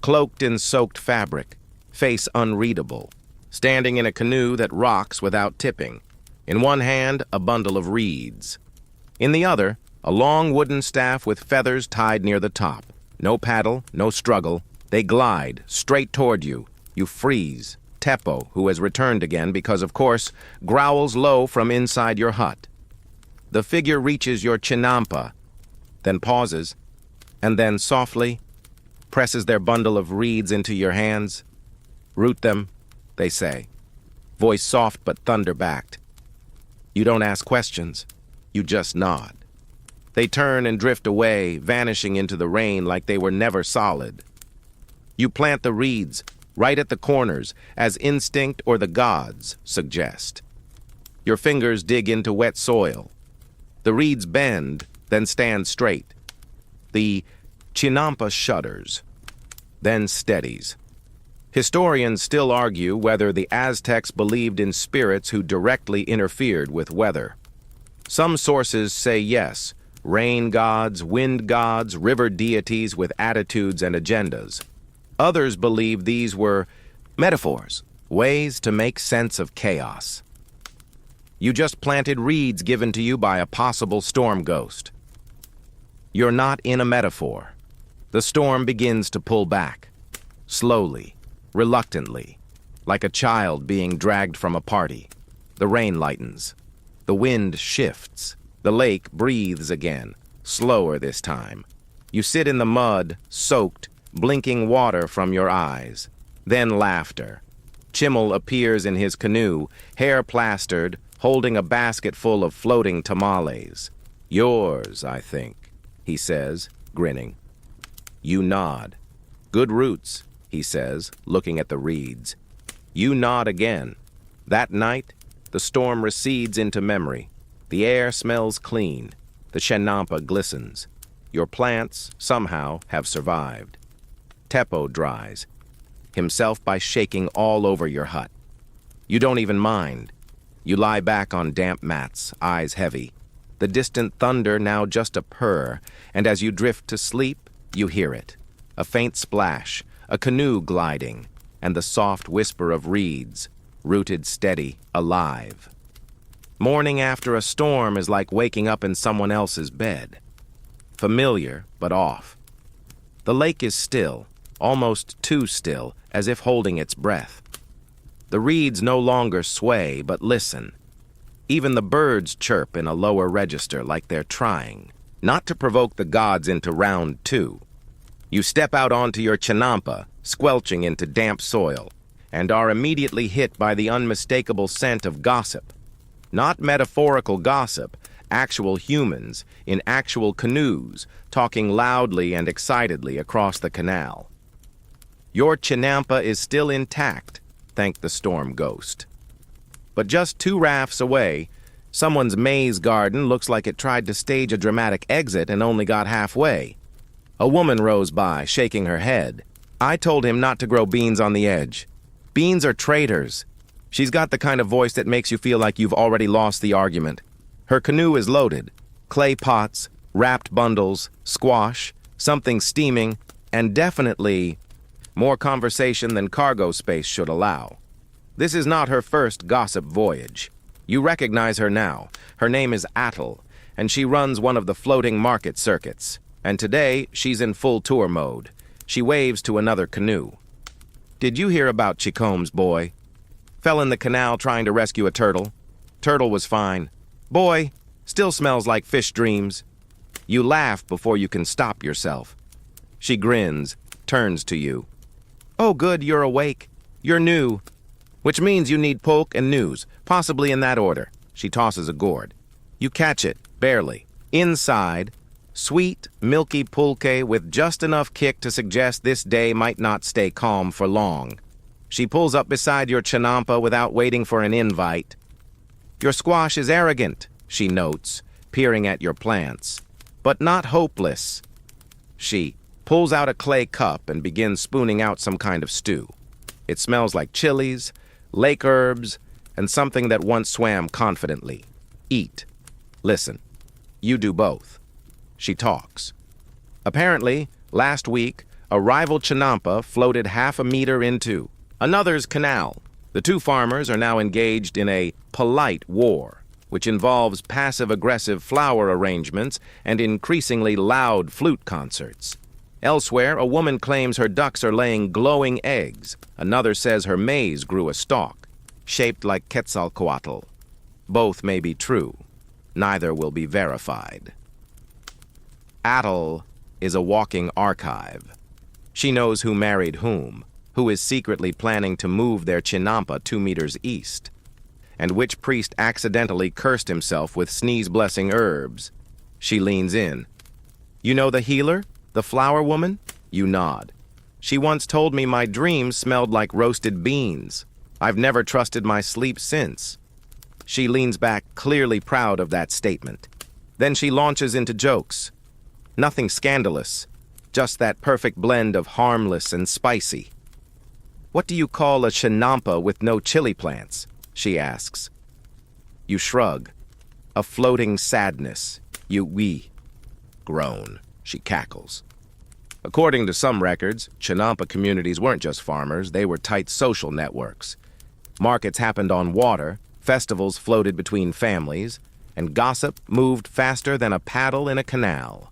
A: cloaked in soaked fabric, face unreadable, standing in a canoe that rocks without tipping. In one hand, a bundle of reeds. In the other, a long wooden staff with feathers tied near the top. No paddle, no struggle. They glide straight toward you. You freeze. Teppo, who has returned again because, of course, growls low from inside your hut. The figure reaches your chinampa, then pauses, and then softly presses their bundle of reeds into your hands. "Root them," they say, voice soft but thunder-backed. You don't ask questions, you just nod. They turn and drift away, vanishing into the rain like they were never solid. You plant the reeds right at the corners, as instinct or the gods suggest. Your fingers dig into wet soil. The reeds bend, then stand straight. The chinampa shudders, then steadies. Historians still argue whether the Aztecs believed in spirits who directly interfered with weather. Some sources say yes, rain gods, wind gods, river deities with attitudes and agendas. Others believe these were metaphors, ways to make sense of chaos. You just planted reeds given to you by a possible storm ghost. You're not in a metaphor. The storm begins to pull back, slowly, reluctantly, like a child being dragged from a party. The rain lightens. The wind shifts. The lake breathes again, slower this time. You sit in the mud, soaked, blinking water from your eyes. Then laughter. Chimal appears in his canoe, hair plastered, holding a basket full of floating tamales. "Yours, I think," he says, grinning. You nod. "Good roots," he says, looking at the reeds. You nod again. That night, the storm recedes into memory. The air smells clean. The chinampa glistens. Your plants, somehow, have survived. Teppo dries, himself by shaking all over your hut. You don't even mind. You lie back on damp mats, eyes heavy. The distant thunder now just a purr, and as you drift to sleep, you hear it. A faint splash, a canoe gliding, and the soft whisper of reeds, rooted steady, alive. Morning after a storm is like waking up in someone else's bed. Familiar, but off. The lake is still, almost too still, as if holding its breath. The reeds no longer sway, but listen. Even the birds chirp in a lower register like they're trying, not to provoke the gods into round two. You step out onto your chinampa, squelching into damp soil, and are immediately hit by the unmistakable scent of gossip. Not metaphorical gossip, actual humans in actual canoes talking loudly and excitedly across the canal. Your chinampa is still intact, thank the storm ghost. But just 2 rafts away, someone's maize garden looks like it tried to stage a dramatic exit and only got halfway. A woman rows by, shaking her head. I told him not to grow beans on the edge. Beans are traitors. She's got the kind of voice that makes you feel like you've already lost the argument. Her canoe is loaded. Clay pots, wrapped bundles, squash, something steaming, and definitely more conversation than cargo space should allow. This is not her first gossip voyage. You recognize her now. Her name is Atel, and she runs one of the floating market circuits. And today, she's in full tour mode. She waves to another canoe. Did you hear about Chicom's boy? Fell in the canal trying to rescue a turtle. Turtle was fine. Boy, still smells like fish dreams. You laugh before you can stop yourself. She grins, turns to you. Oh good, you're awake. You're new. Which means you need poke and news, possibly in that order. She tosses a gourd. You catch it, barely. Inside, sweet, milky pulque with just enough kick to suggest this day might not stay calm for long. She pulls up beside your chinampa without waiting for an invite. Your squash is arrogant, she notes, peering at your plants, but not hopeless. She pulls out a clay cup and begins spooning out some kind of stew. It smells like chilies, lake herbs, and something that once swam confidently. Eat. Listen. You do both. She talks. Apparently, last week, a rival chinampa floated 1/2 meter into another's canal. The 2 farmers are now engaged in a polite war, which involves passive-aggressive flower arrangements and increasingly loud flute concerts. Elsewhere, a woman claims her ducks are laying glowing eggs. Another says her maize grew a stalk, shaped like Quetzalcoatl. Both may be true. Neither will be verified. Atel is a walking archive. She knows who married whom, who is secretly planning to move their chinampa 2 meters east, and which priest accidentally cursed himself with sneeze-blessing herbs. She leans in. You know the healer? The flower woman? You nod. She once told me my dreams smelled like roasted beans. I've never trusted my sleep since. She leans back, clearly proud of that statement. Then she launches into jokes. Nothing scandalous, just that perfect blend of harmless and spicy. What do you call a chinampa with no chili plants? She asks. You shrug. A floating sadness. You groan. She cackles. According to some records, chinampa communities weren't just farmers, they were tight social networks. Markets happened on water, festivals floated between families, and gossip moved faster than a paddle in a canal.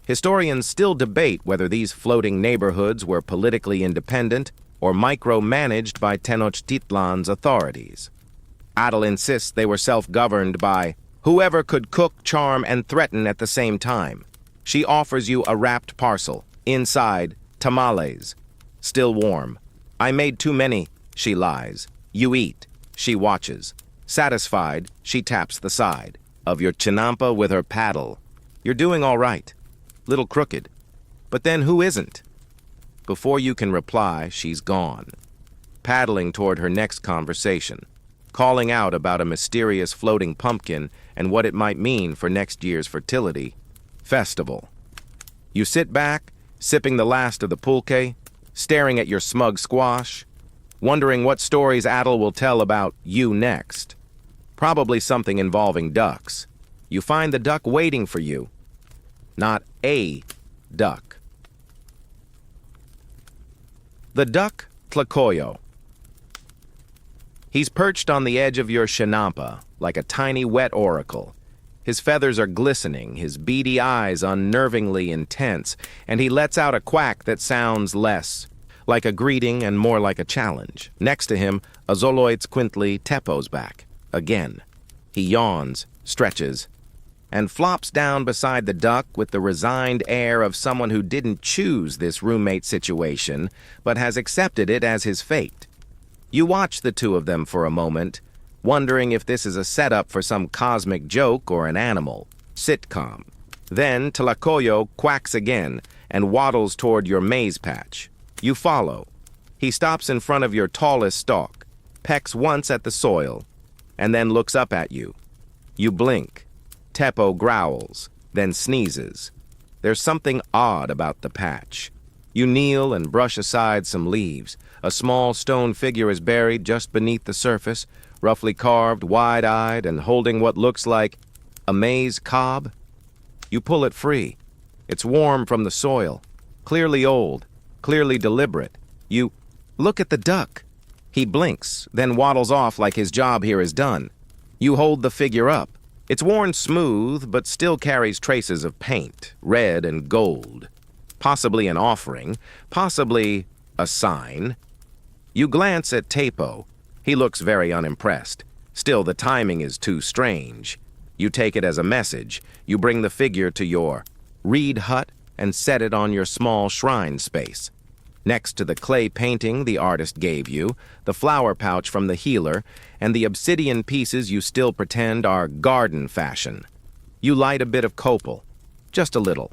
A: Historians still debate whether these floating neighborhoods were politically independent or micromanaged by Tenochtitlán's authorities. Atel insists they were self-governed by whoever could cook, charm, and threaten at the same time. She offers you a wrapped parcel. Inside, tamales. Still warm. I made too many, she lies. You eat. She watches. Satisfied, she taps the side of your chinampa with her paddle. You're doing all right. Little crooked. But then who isn't? Before you can reply, she's gone, paddling toward her next conversation, calling out about a mysterious floating pumpkin and what it might mean for next year's fertility festival. You sit back, sipping the last of the pulque, staring at your smug squash, wondering what stories Atel will tell about you next. Probably something involving ducks. You find the duck waiting for you. Not a duck. The duck Tlacoyo. He's perched on the edge of your chinampa, like a tiny wet oracle. His feathers are glistening, his beady eyes unnervingly intense, and he lets out a quack that sounds less like a greeting and more like a challenge. Next to him, Azoloitzcuintli Tepo's back. Again. He yawns, stretches, and flops down beside the duck with the resigned air of someone who didn't choose this roommate situation, but has accepted it as his fate. You watch the two of them for a moment, wondering if this is a setup for some cosmic joke or an animal sitcom. Then Tlacoyo quacks again and waddles toward your maize patch. You follow. He stops in front of your tallest stalk, pecks once at the soil, and then looks up at you. You blink. Teppo growls, then sneezes. There's something odd about the patch. You kneel and brush aside some leaves. A small stone figure is buried just beneath the surface, roughly carved, wide-eyed, and holding what looks like a maize cob. You pull it free. It's warm from the soil, clearly old, clearly deliberate. You look at the duck. He blinks, then waddles off like his job here is done. You hold the figure up. It's worn smooth, but still carries traces of paint, red and gold. Possibly an offering, possibly a sign. You glance at Teppo. He looks very unimpressed. Still, the timing is too strange. You take it as a message. You bring the figure to your reed hut and set it on your small shrine space. Next to the clay painting the artist gave you, the flower pouch from the healer, and the obsidian pieces you still pretend are garden fashion. You light a bit of copal, just a little.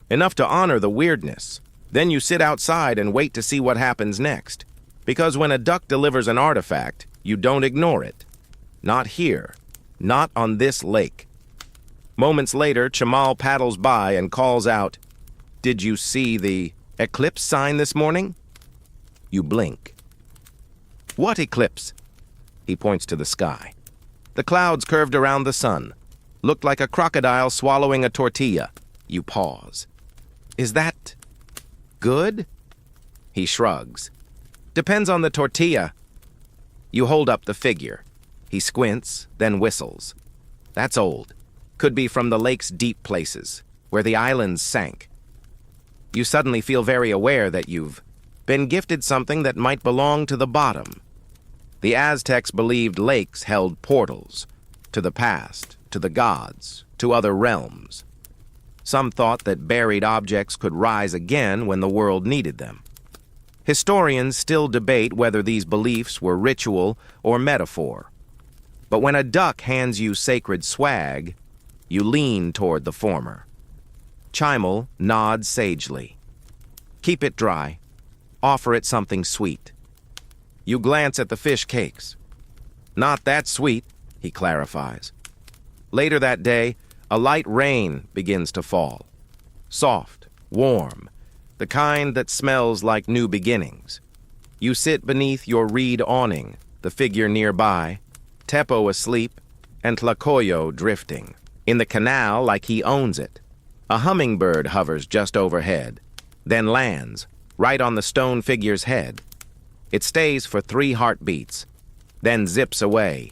A: Enough to honor the weirdness. Then you sit outside and wait to see what happens next. Because when a duck delivers an artifact, you don't ignore it. Not here. Not on this lake. Moments later, Chamal paddles by and calls out, "Did you see the eclipse sign this morning?" You blink. "What eclipse?" He points to the sky. The clouds curved around the sun. Looked like a crocodile swallowing a tortilla. You pause. "Is that good?" He shrugs. "Depends on the tortilla." You hold up the figure. He squints, then whistles. "That's old. Could be from the lake's deep places, where the islands sank." You suddenly feel very aware that you've been gifted something that might belong to the bottom. The Aztecs believed lakes held portals, to the past, to the gods, to other realms. Some thought that buried objects could rise again when the world needed them. Historians still debate whether these beliefs were ritual or metaphor. But when a duck hands you sacred swag, you lean toward the former. Chimal nods sagely. "Keep it dry. Offer it something sweet." You glance at the fish cakes. "Not that sweet," he clarifies. Later that day, a light rain begins to fall. Soft, warm, the kind that smells like new beginnings. You sit beneath your reed awning, the figure nearby, Teppo asleep, and Tlacoyo drifting. In the canal like he owns it. A hummingbird hovers just overhead, then lands, right on the stone figure's head. It stays for 3 heartbeats, then zips away.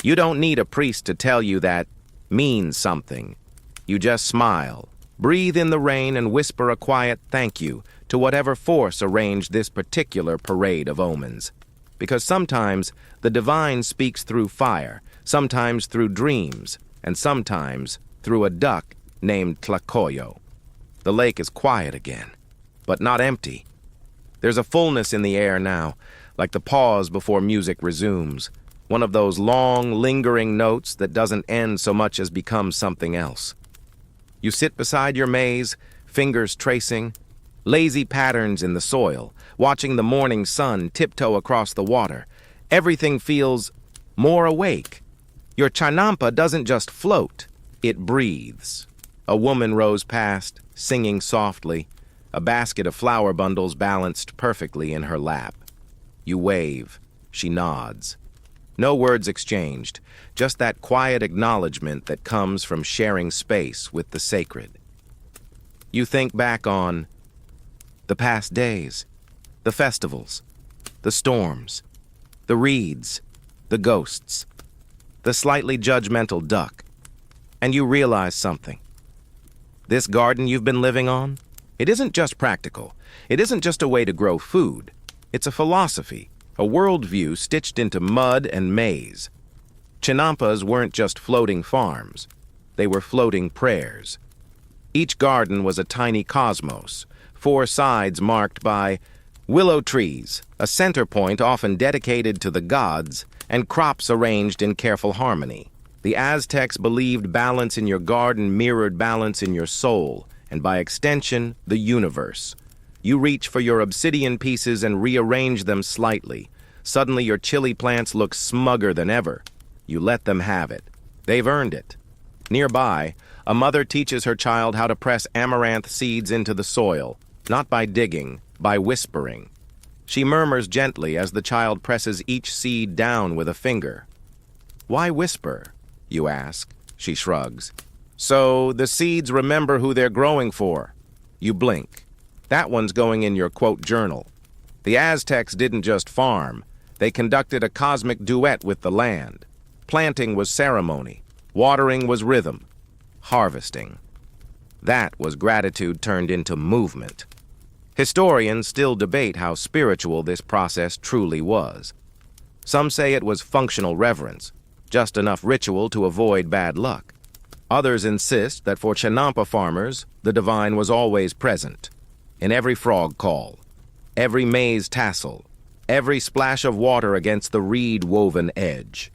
A: You don't need a priest to tell you that means something. You just smile, breathe in the rain, and whisper a quiet thank you to whatever force arranged this particular parade of omens. Because sometimes the divine speaks through fire, sometimes through dreams, and sometimes through a duck named Tlacoyo. The lake is quiet again, but not empty. There's a fullness in the air now, like the pause before music resumes, one of those long, lingering notes that doesn't end so much as become something else. You sit beside your maize, fingers tracing, lazy patterns in the soil, watching the morning sun tiptoe across the water. Everything feels more awake. Your chinampa doesn't just float, it breathes. A woman rows past, singing softly, a basket of flower bundles balanced perfectly in her lap. You wave. She nods. No words exchanged, just that quiet acknowledgement that comes from sharing space with the sacred. You think back on the past days, the festivals, the storms, the reeds, the ghosts, the slightly judgmental duck, and you realize something. This garden you've been living on, it isn't just practical. It isn't just a way to grow food. It's a philosophy, a worldview stitched into mud and maize. Chinampas weren't just floating farms. They were floating prayers. Each garden was a tiny cosmos, 4 sides marked by Willow trees, a center point often dedicated to the gods, and crops arranged in careful harmony. The Aztecs believed balance in your garden mirrored balance in your soul, and by extension, the universe. You reach for your obsidian pieces and rearrange them slightly. Suddenly your chili plants look smugger than ever. You let them have it. They've earned it. Nearby, a mother teaches her child how to press amaranth seeds into the soil, not by digging, by whispering. She murmurs gently as the child presses each seed down with a finger. "Why whisper?" you ask. She shrugs. "So the seeds remember who they're growing for." You blink. That one's going in your quote journal. The Aztecs didn't just farm. They conducted a cosmic duet with the land. Planting was ceremony. Watering was rhythm. Harvesting. That was gratitude turned into movement. Historians still debate how spiritual this process truly was. Some say it was functional reverence, just enough ritual to avoid bad luck. Others insist that for chinampa farmers, the divine was always present. In every frog call, every maize tassel, every splash of water against the reed-woven edge.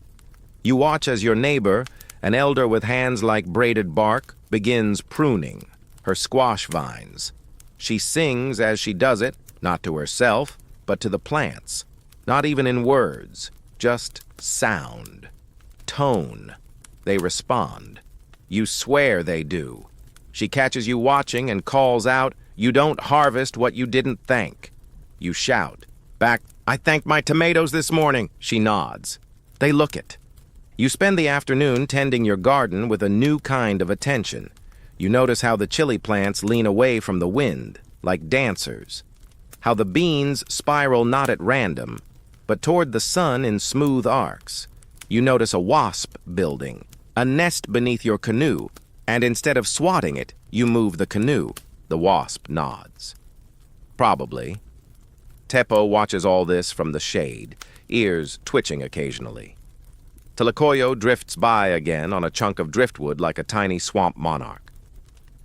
A: You watch as your neighbor, an elder with hands like braided bark, begins pruning her squash vines. She sings as she does it, not to herself, but to the plants. Not even in words, just sound, tone. They respond. You swear they do. She catches you watching and calls out, "You don't harvest what you didn't thank." You shout. Back, "I thanked my tomatoes this morning." She nods. They look it. You spend the afternoon tending your garden with a new kind of attention. You notice how the chili plants lean away from the wind, like dancers. How the beans spiral not at random, but toward the sun in smooth arcs. You notice a wasp building, a nest beneath your canoe, and instead of swatting it, you move the canoe. The wasp nods. Probably. Teppo watches all this from the shade, ears twitching occasionally. Tlacoyo drifts by again on a chunk of driftwood like a tiny swamp monarch.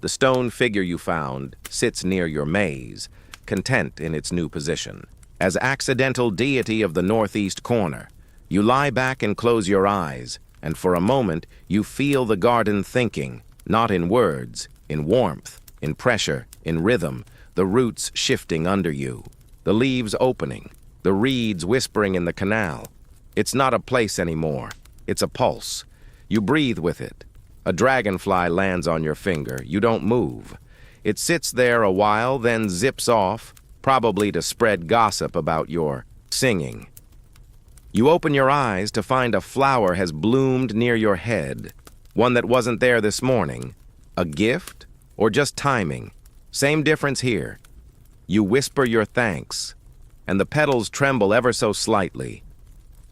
A: The stone figure you found sits near your maze, content in its new position. As accidental deity of the northeast corner, you lie back and close your eyes, and for a moment you feel the garden thinking, not in words, in warmth, in pressure, in rhythm, the roots shifting under you, the leaves opening, the reeds whispering in the canal. It's not a place anymore. It's a pulse. You breathe with it. A dragonfly lands on your finger. You don't move. It sits there a while, then zips off, probably to spread gossip about your singing. You open your eyes to find a flower has bloomed near your head, one that wasn't there this morning. A gift or just timing? Same difference here. You whisper your thanks, and the petals tremble ever so slightly.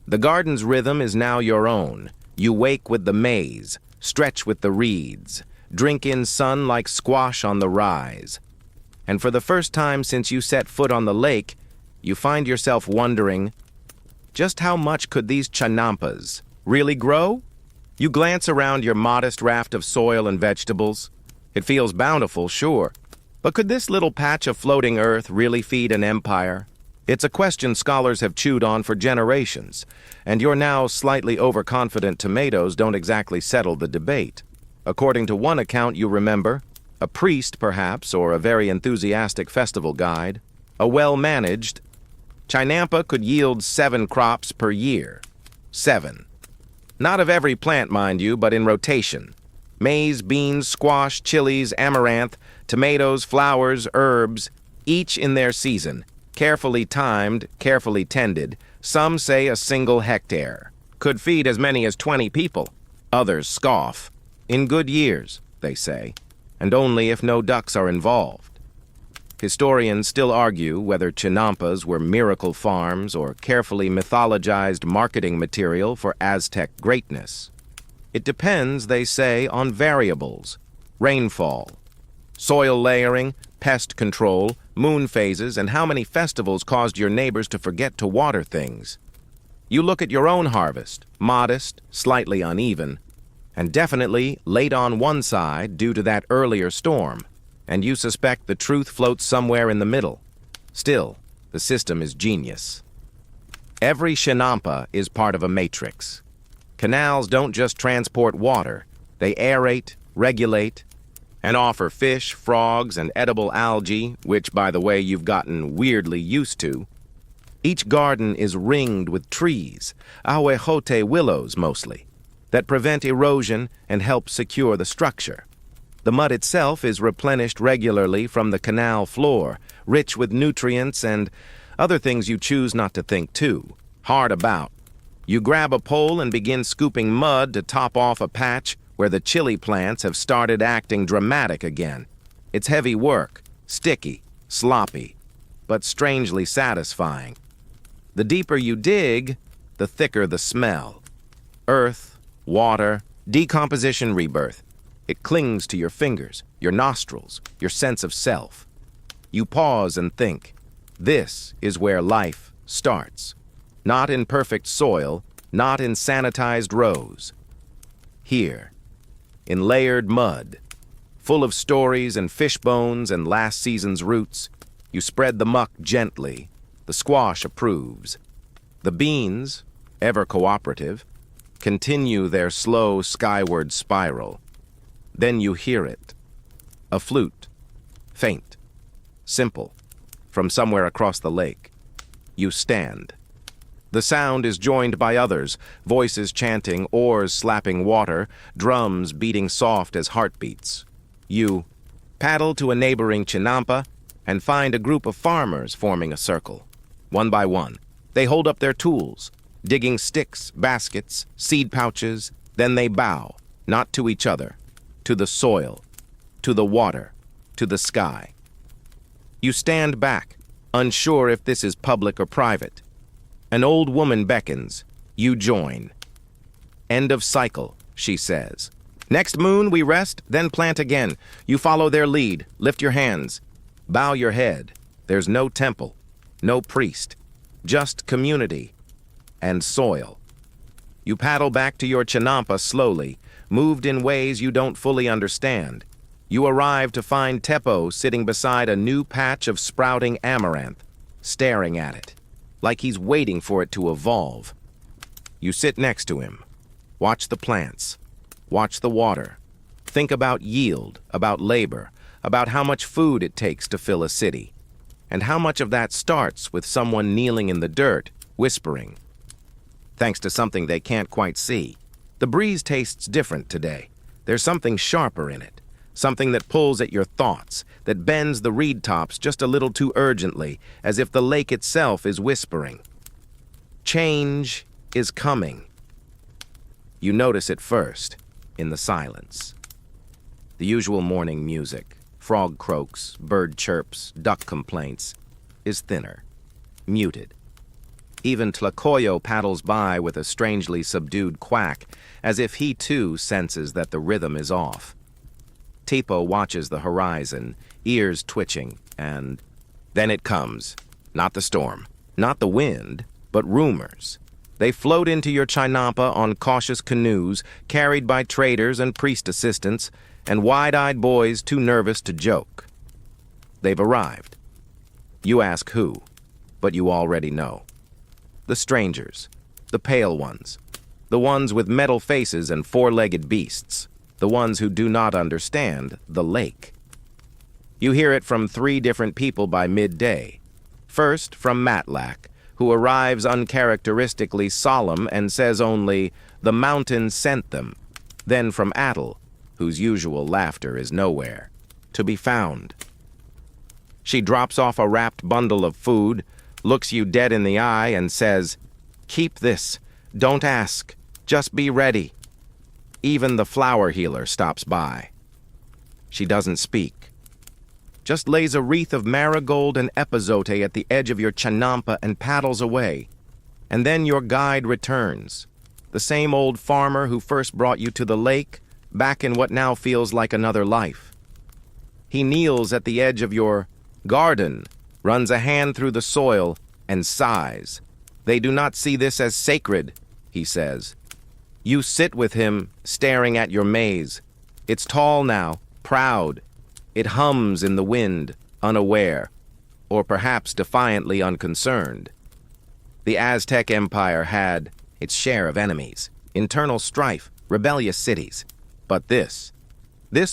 A: The garden's rhythm is now your own. You wake with the maize, stretch with the reeds, drink in sun like squash on the rise. And for the first time since you set foot on the lake, you find yourself wondering, just how much could these chinampas really grow? You glance around your modest raft of soil and vegetables. It feels bountiful, sure. But could this little patch of floating earth really feed an empire? It's a question scholars have chewed on for generations, and your now slightly overconfident tomatoes don't exactly settle the debate. According to one account you remember, a priest perhaps, or a very enthusiastic festival guide, a well-managed chinampa could yield 7 crops per year. 7. Not of every plant, mind you, but in rotation. Maize, beans, squash, chilies, amaranth, tomatoes, flowers, herbs, each in their season. Carefully timed, carefully tended, some say a single hectare. Could feed as many as 20 people. Others scoff. In good years, they say, and only if no ducks are involved. Historians still argue whether chinampas were miracle farms or carefully mythologized marketing material for Aztec greatness. It depends, they say, on variables: rainfall, soil layering, pest control, moon phases, and how many festivals caused your neighbors to forget to water things. You look at your own harvest, modest, slightly uneven, and definitely late on one side due to that earlier storm, and you suspect the truth floats somewhere in the middle. Still, The system is genius. Every chinampa is part of a matrix. Canals don't just transport water, they aerate, regulate, and offer fish, frogs, and edible algae, which, by the way, you've gotten weirdly used to. Each garden is ringed with trees, ahuejote willows mostly, that prevent erosion and help secure the structure. The mud itself is replenished regularly from the canal floor, rich with nutrients and other things you choose not to think too hard about. You grab a pole and begin scooping mud to top off a patch where the chili plants have started acting dramatic again. It's heavy work, sticky, sloppy, but strangely satisfying. The deeper you dig, the thicker the smell. Earth, water, decomposition, rebirth. It clings to your fingers, your nostrils, your sense of self. You pause and think, this is where life starts. Not in perfect soil, not in sanitized rows. Here, in layered mud, full of stories and fish bones and last season's roots, you spread the muck gently. The squash approves. The beans, ever cooperative, continue their slow skyward spiral. Then you hear it. A flute, faint, simple, from somewhere across the lake. You stand. The sound is joined by others, voices chanting, oars slapping water, drums beating soft as heartbeats. You paddle to a neighboring chinampa and find a group of farmers forming a circle. One by one, they hold up their tools, digging sticks, baskets, seed pouches, then they bow, not to each other, to the soil, to the water, to the sky. You stand back, unsure if this is public or private. An old woman beckons. You join. End of cycle, she says. Next moon, we rest, then plant again. You follow their lead. Lift your hands. Bow your head. There's no temple, no priest, just community and soil. You paddle back to your chinampa slowly, moved in ways you don't fully understand. You arrive to find Teppo sitting beside a new patch of sprouting amaranth, staring at it, like he's waiting for it to evolve. You sit next to him. Watch the plants. Watch the water. Think about yield, about labor, about how much food it takes to fill a city, and how much of that starts with someone kneeling in the dirt, whispering. Thanks to something they can't quite see. The breeze tastes different today. There's something sharper in it, something that pulls at your thoughts, that bends the reed tops just a little too urgently, as if the lake itself is whispering. Change is coming. You notice it first, in the silence. The usual morning music, frog croaks, bird chirps, duck complaints, is thinner, muted. Even Tlacoyo paddles by with a strangely subdued quack, as if he too senses that the rhythm is off. Tipo watches the horizon, ears twitching, and then it comes. Not the storm, not the wind, but rumors. They float into your chinampa on cautious canoes, carried by traders and priest assistants, and wide-eyed boys too nervous to joke. They've arrived. You ask who, but you already know. The strangers, the pale ones, the ones with metal faces and four-legged beasts, the ones who do not understand the lake. You hear it from 3 different people by midday. First, from Matlack, who arrives uncharacteristically solemn and says only, "The mountain sent them." Then from Adel, whose usual laughter is nowhere to be found. She drops off a wrapped bundle of food, looks you dead in the eye, and says, "Keep this. Don't ask. Just be ready." Even the flower healer stops by. She doesn't speak. Just lays a wreath of marigold and epazote at the edge of your chinampa and paddles away. And then your guide returns, the same old farmer who first brought you to the lake, back in what now feels like another life. He kneels at the edge of your garden, runs a hand through the soil, and sighs. They do not see this as sacred, he says. You sit with him, staring at your maze. It's tall now, proud. It hums in the wind, unaware. or perhaps defiantly unconcerned. The Aztec Empire had its share of enemies, internal strife, rebellious cities. But this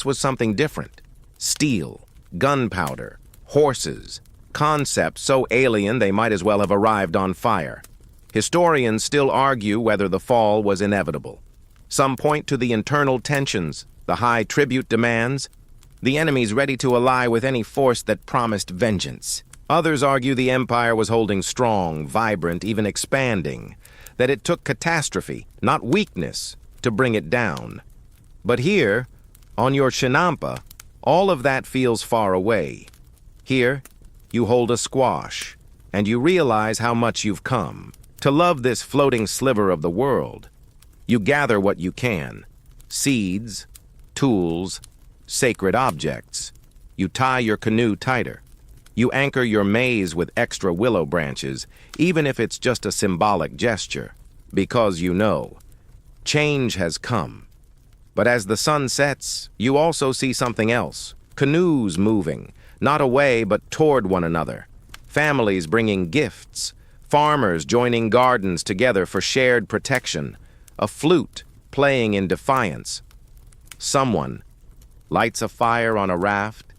A: was something different. Steel, gunpowder, horses, concepts so alien they might as well have arrived on fire. Historians still argue whether the fall was inevitable. Some point to the internal tensions, the high tribute demands, the enemies ready to ally with any force that promised vengeance. Others argue the empire was holding strong, vibrant, even expanding, that it took catastrophe, not weakness, to bring it down. But here, on your chinampa, all of that feels far away. Here, you hold a squash, and you realize how much you've come. To love this floating sliver of the world, you gather what you can. Seeds, tools, sacred objects. You tie your canoe tighter. You anchor your maze with extra willow branches, even if it's just a symbolic gesture, because you know, change has come. But as the sun sets, you also see something else. Canoes moving, not away but toward one another. Families bringing gifts. Farmers joining gardens together for shared protection. A flute playing in defiance. Someone lights a fire on a raft,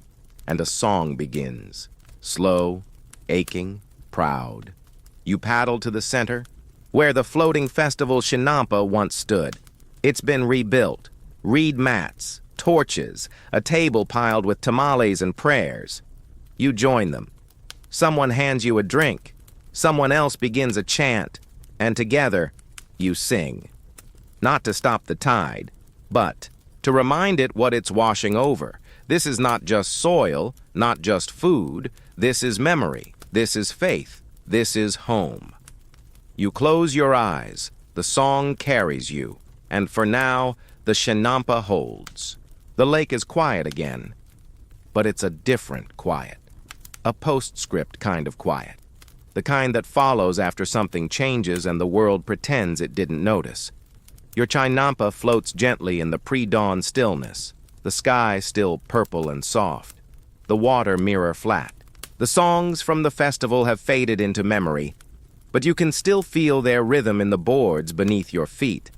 A: and a song begins. Slow, aching, proud. You paddle to the center, where the floating festival chinampa once stood. It's been rebuilt. Reed mats, torches, a table piled with tamales and prayers. You join them. Someone hands you a drink. Someone else begins a chant, and together, you sing. Not to stop the tide, but to remind it what it's washing over. This is not just soil, not just food. This is memory. This is faith. This is home. You close your eyes. The song carries you. And for now, the chinampa holds. The lake is quiet again. But it's a different quiet. A postscript kind of quiet. The kind that follows after something changes and the world pretends it didn't notice. Your chinampa floats gently in the pre-dawn stillness, the sky still purple and soft, the water mirror flat. The songs from the festival have faded into memory, but you can still feel their rhythm in the boards beneath your feet.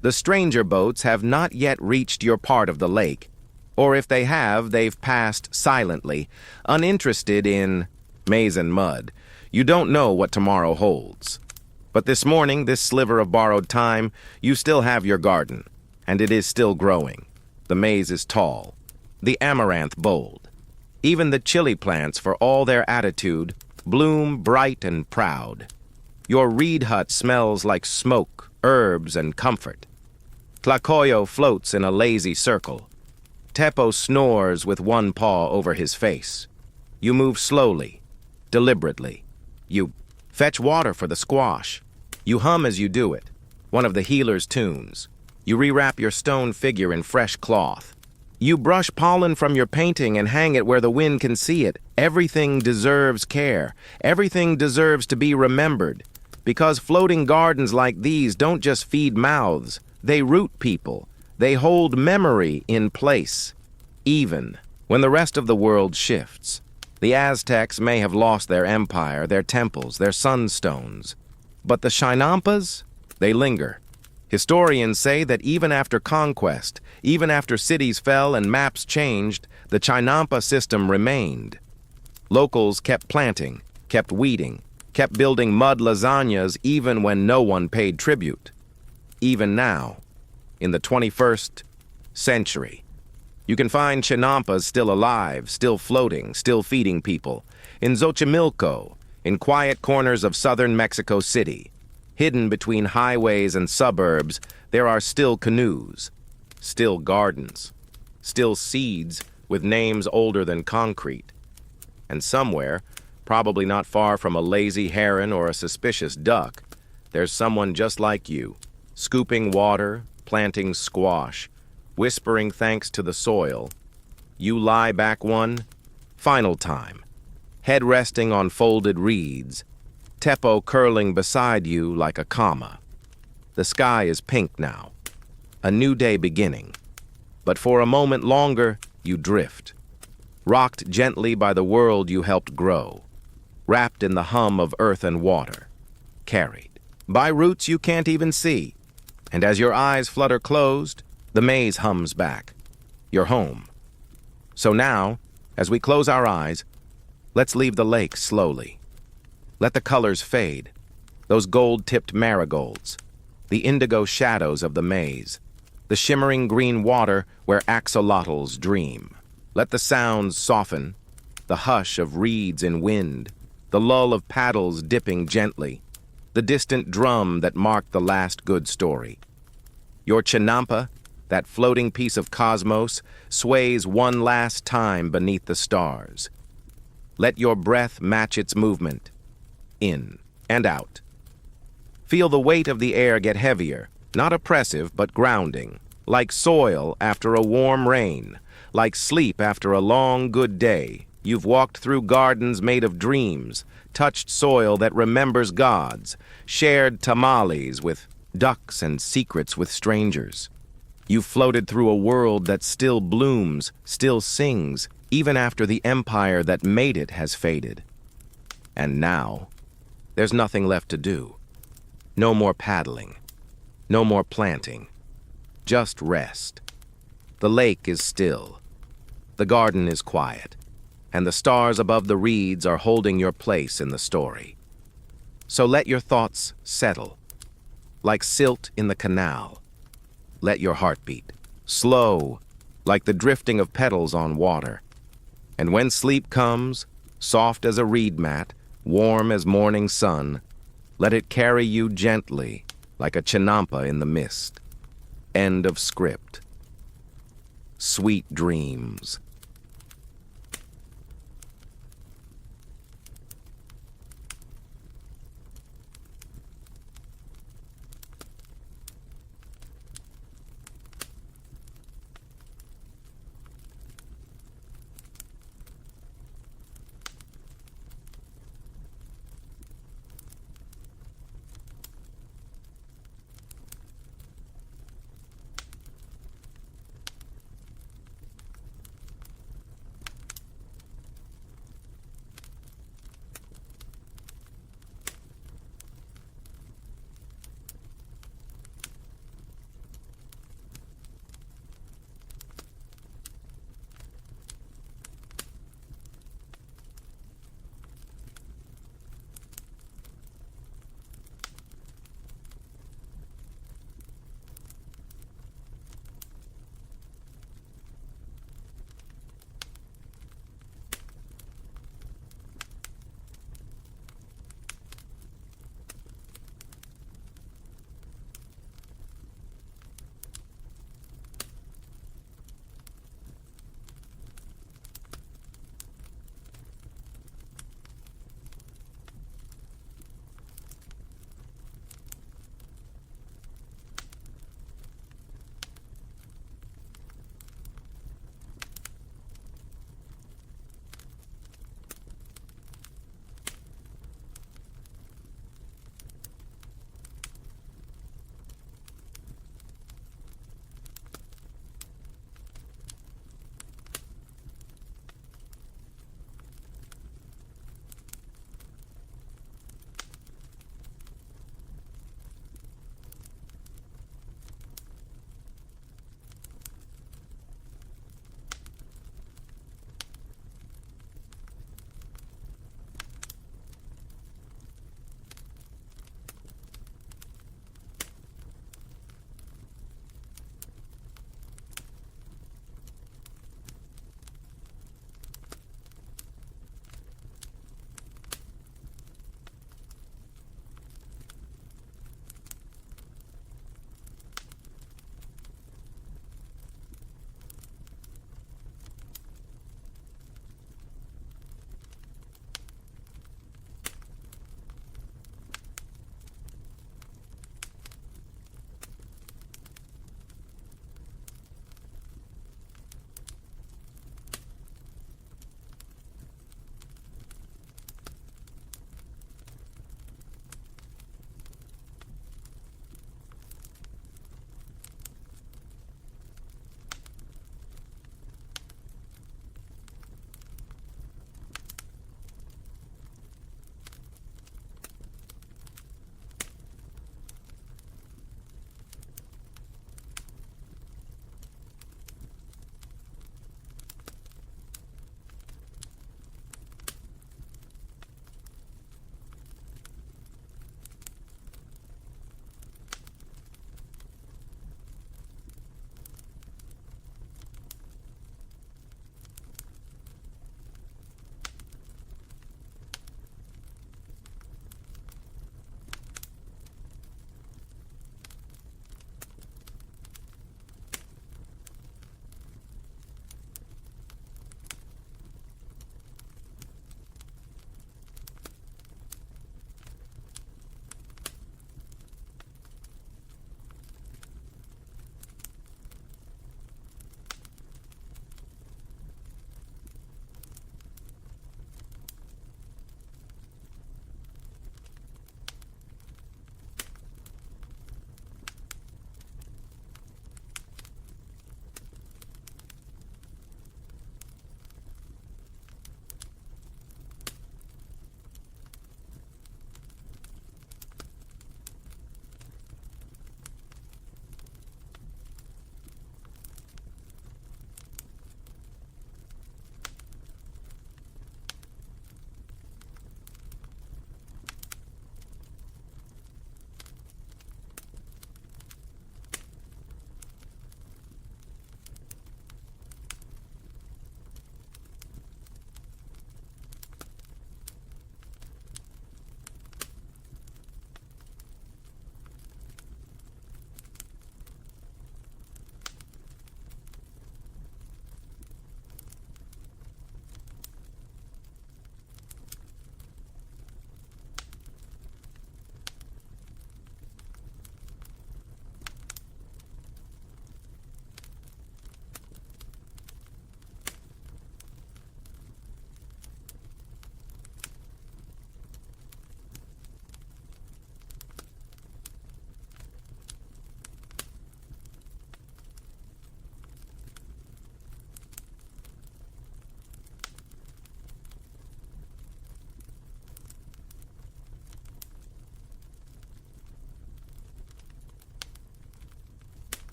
A: The stranger boats have not yet reached your part of the lake, or if they have, they've passed silently, uninterested in maize and mud. You don't know what tomorrow holds. But this morning, this sliver of borrowed time, you still have your garden, and it is still growing. The maize is tall, the amaranth bold. Even the chili plants, for all their attitude, bloom bright and proud. Your reed hut smells like smoke, herbs, and comfort. Tlacoyo floats in a lazy circle. Tepo snores with one paw over his face. You move slowly, deliberately. You fetch water for the squash. You hum as you do it, one of the healer's tunes. You rewrap your stone figure in fresh cloth. You brush pollen from your painting and hang it where the wind can see it. Everything deserves care. Everything deserves to be remembered. Because floating gardens like these don't just feed mouths. They root people. They hold memory in place. Even when the rest of the world shifts. The Aztecs may have lost their empire, their temples, their sunstones. But the chinampas, they linger. Historians say that even after conquest, even after cities fell and maps changed, the chinampa system remained. Locals kept planting, kept weeding, kept building mud lasagnas even when no one paid tribute. Even now, in the 21st century, you can find chinampas still alive, still floating, still feeding people. In Xochimilco, in quiet corners of southern Mexico City, hidden between highways and suburbs, there are still canoes, still gardens, still seeds with names older than concrete. And somewhere, probably not far from a lazy heron or a suspicious duck, there's someone just like you, scooping water, planting squash, whispering thanks to the soil. You lie back one final time, head resting on folded reeds, Tepo curling beside you like a comma. The sky is pink now, a new day beginning. But for a moment longer, you drift. rocked gently by the world you helped grow, wrapped in the hum of earth and water, carried by roots you can't even see. And as your eyes flutter closed, the maze hums back, your home. So now, as we close our eyes, let's leave the lake slowly. Let the colors fade, those gold-tipped marigolds, the indigo shadows of the maze, the shimmering green water where axolotls dream. Let the sounds soften, the hush of reeds in wind, the lull of paddles dipping gently, the distant drum that marked the last good story. Your chinampa, that floating piece of cosmos, sways one last time beneath the stars. Let your breath match its movement, in and out. Feel the weight of the air get heavier, not oppressive but grounding, like soil after a warm rain, like sleep after a long, good day. You've walked through gardens made of dreams, touched soil that remembers gods, shared tamales with ducks and secrets with strangers. You've floated through a world that still blooms, still sings, even after the empire that made it has faded. And now, there's nothing left to do. No more paddling, no more planting, just rest. The lake is still, the garden is quiet, and the stars above the reeds are holding your place in the story. So let your thoughts settle, like silt in the canal. Let your heart beat, slow, like the drifting of petals on water. And when sleep comes, soft as a reed mat, warm as morning sun, let it carry you gently, like a chinampa in the mist. End of script. Sweet dreams.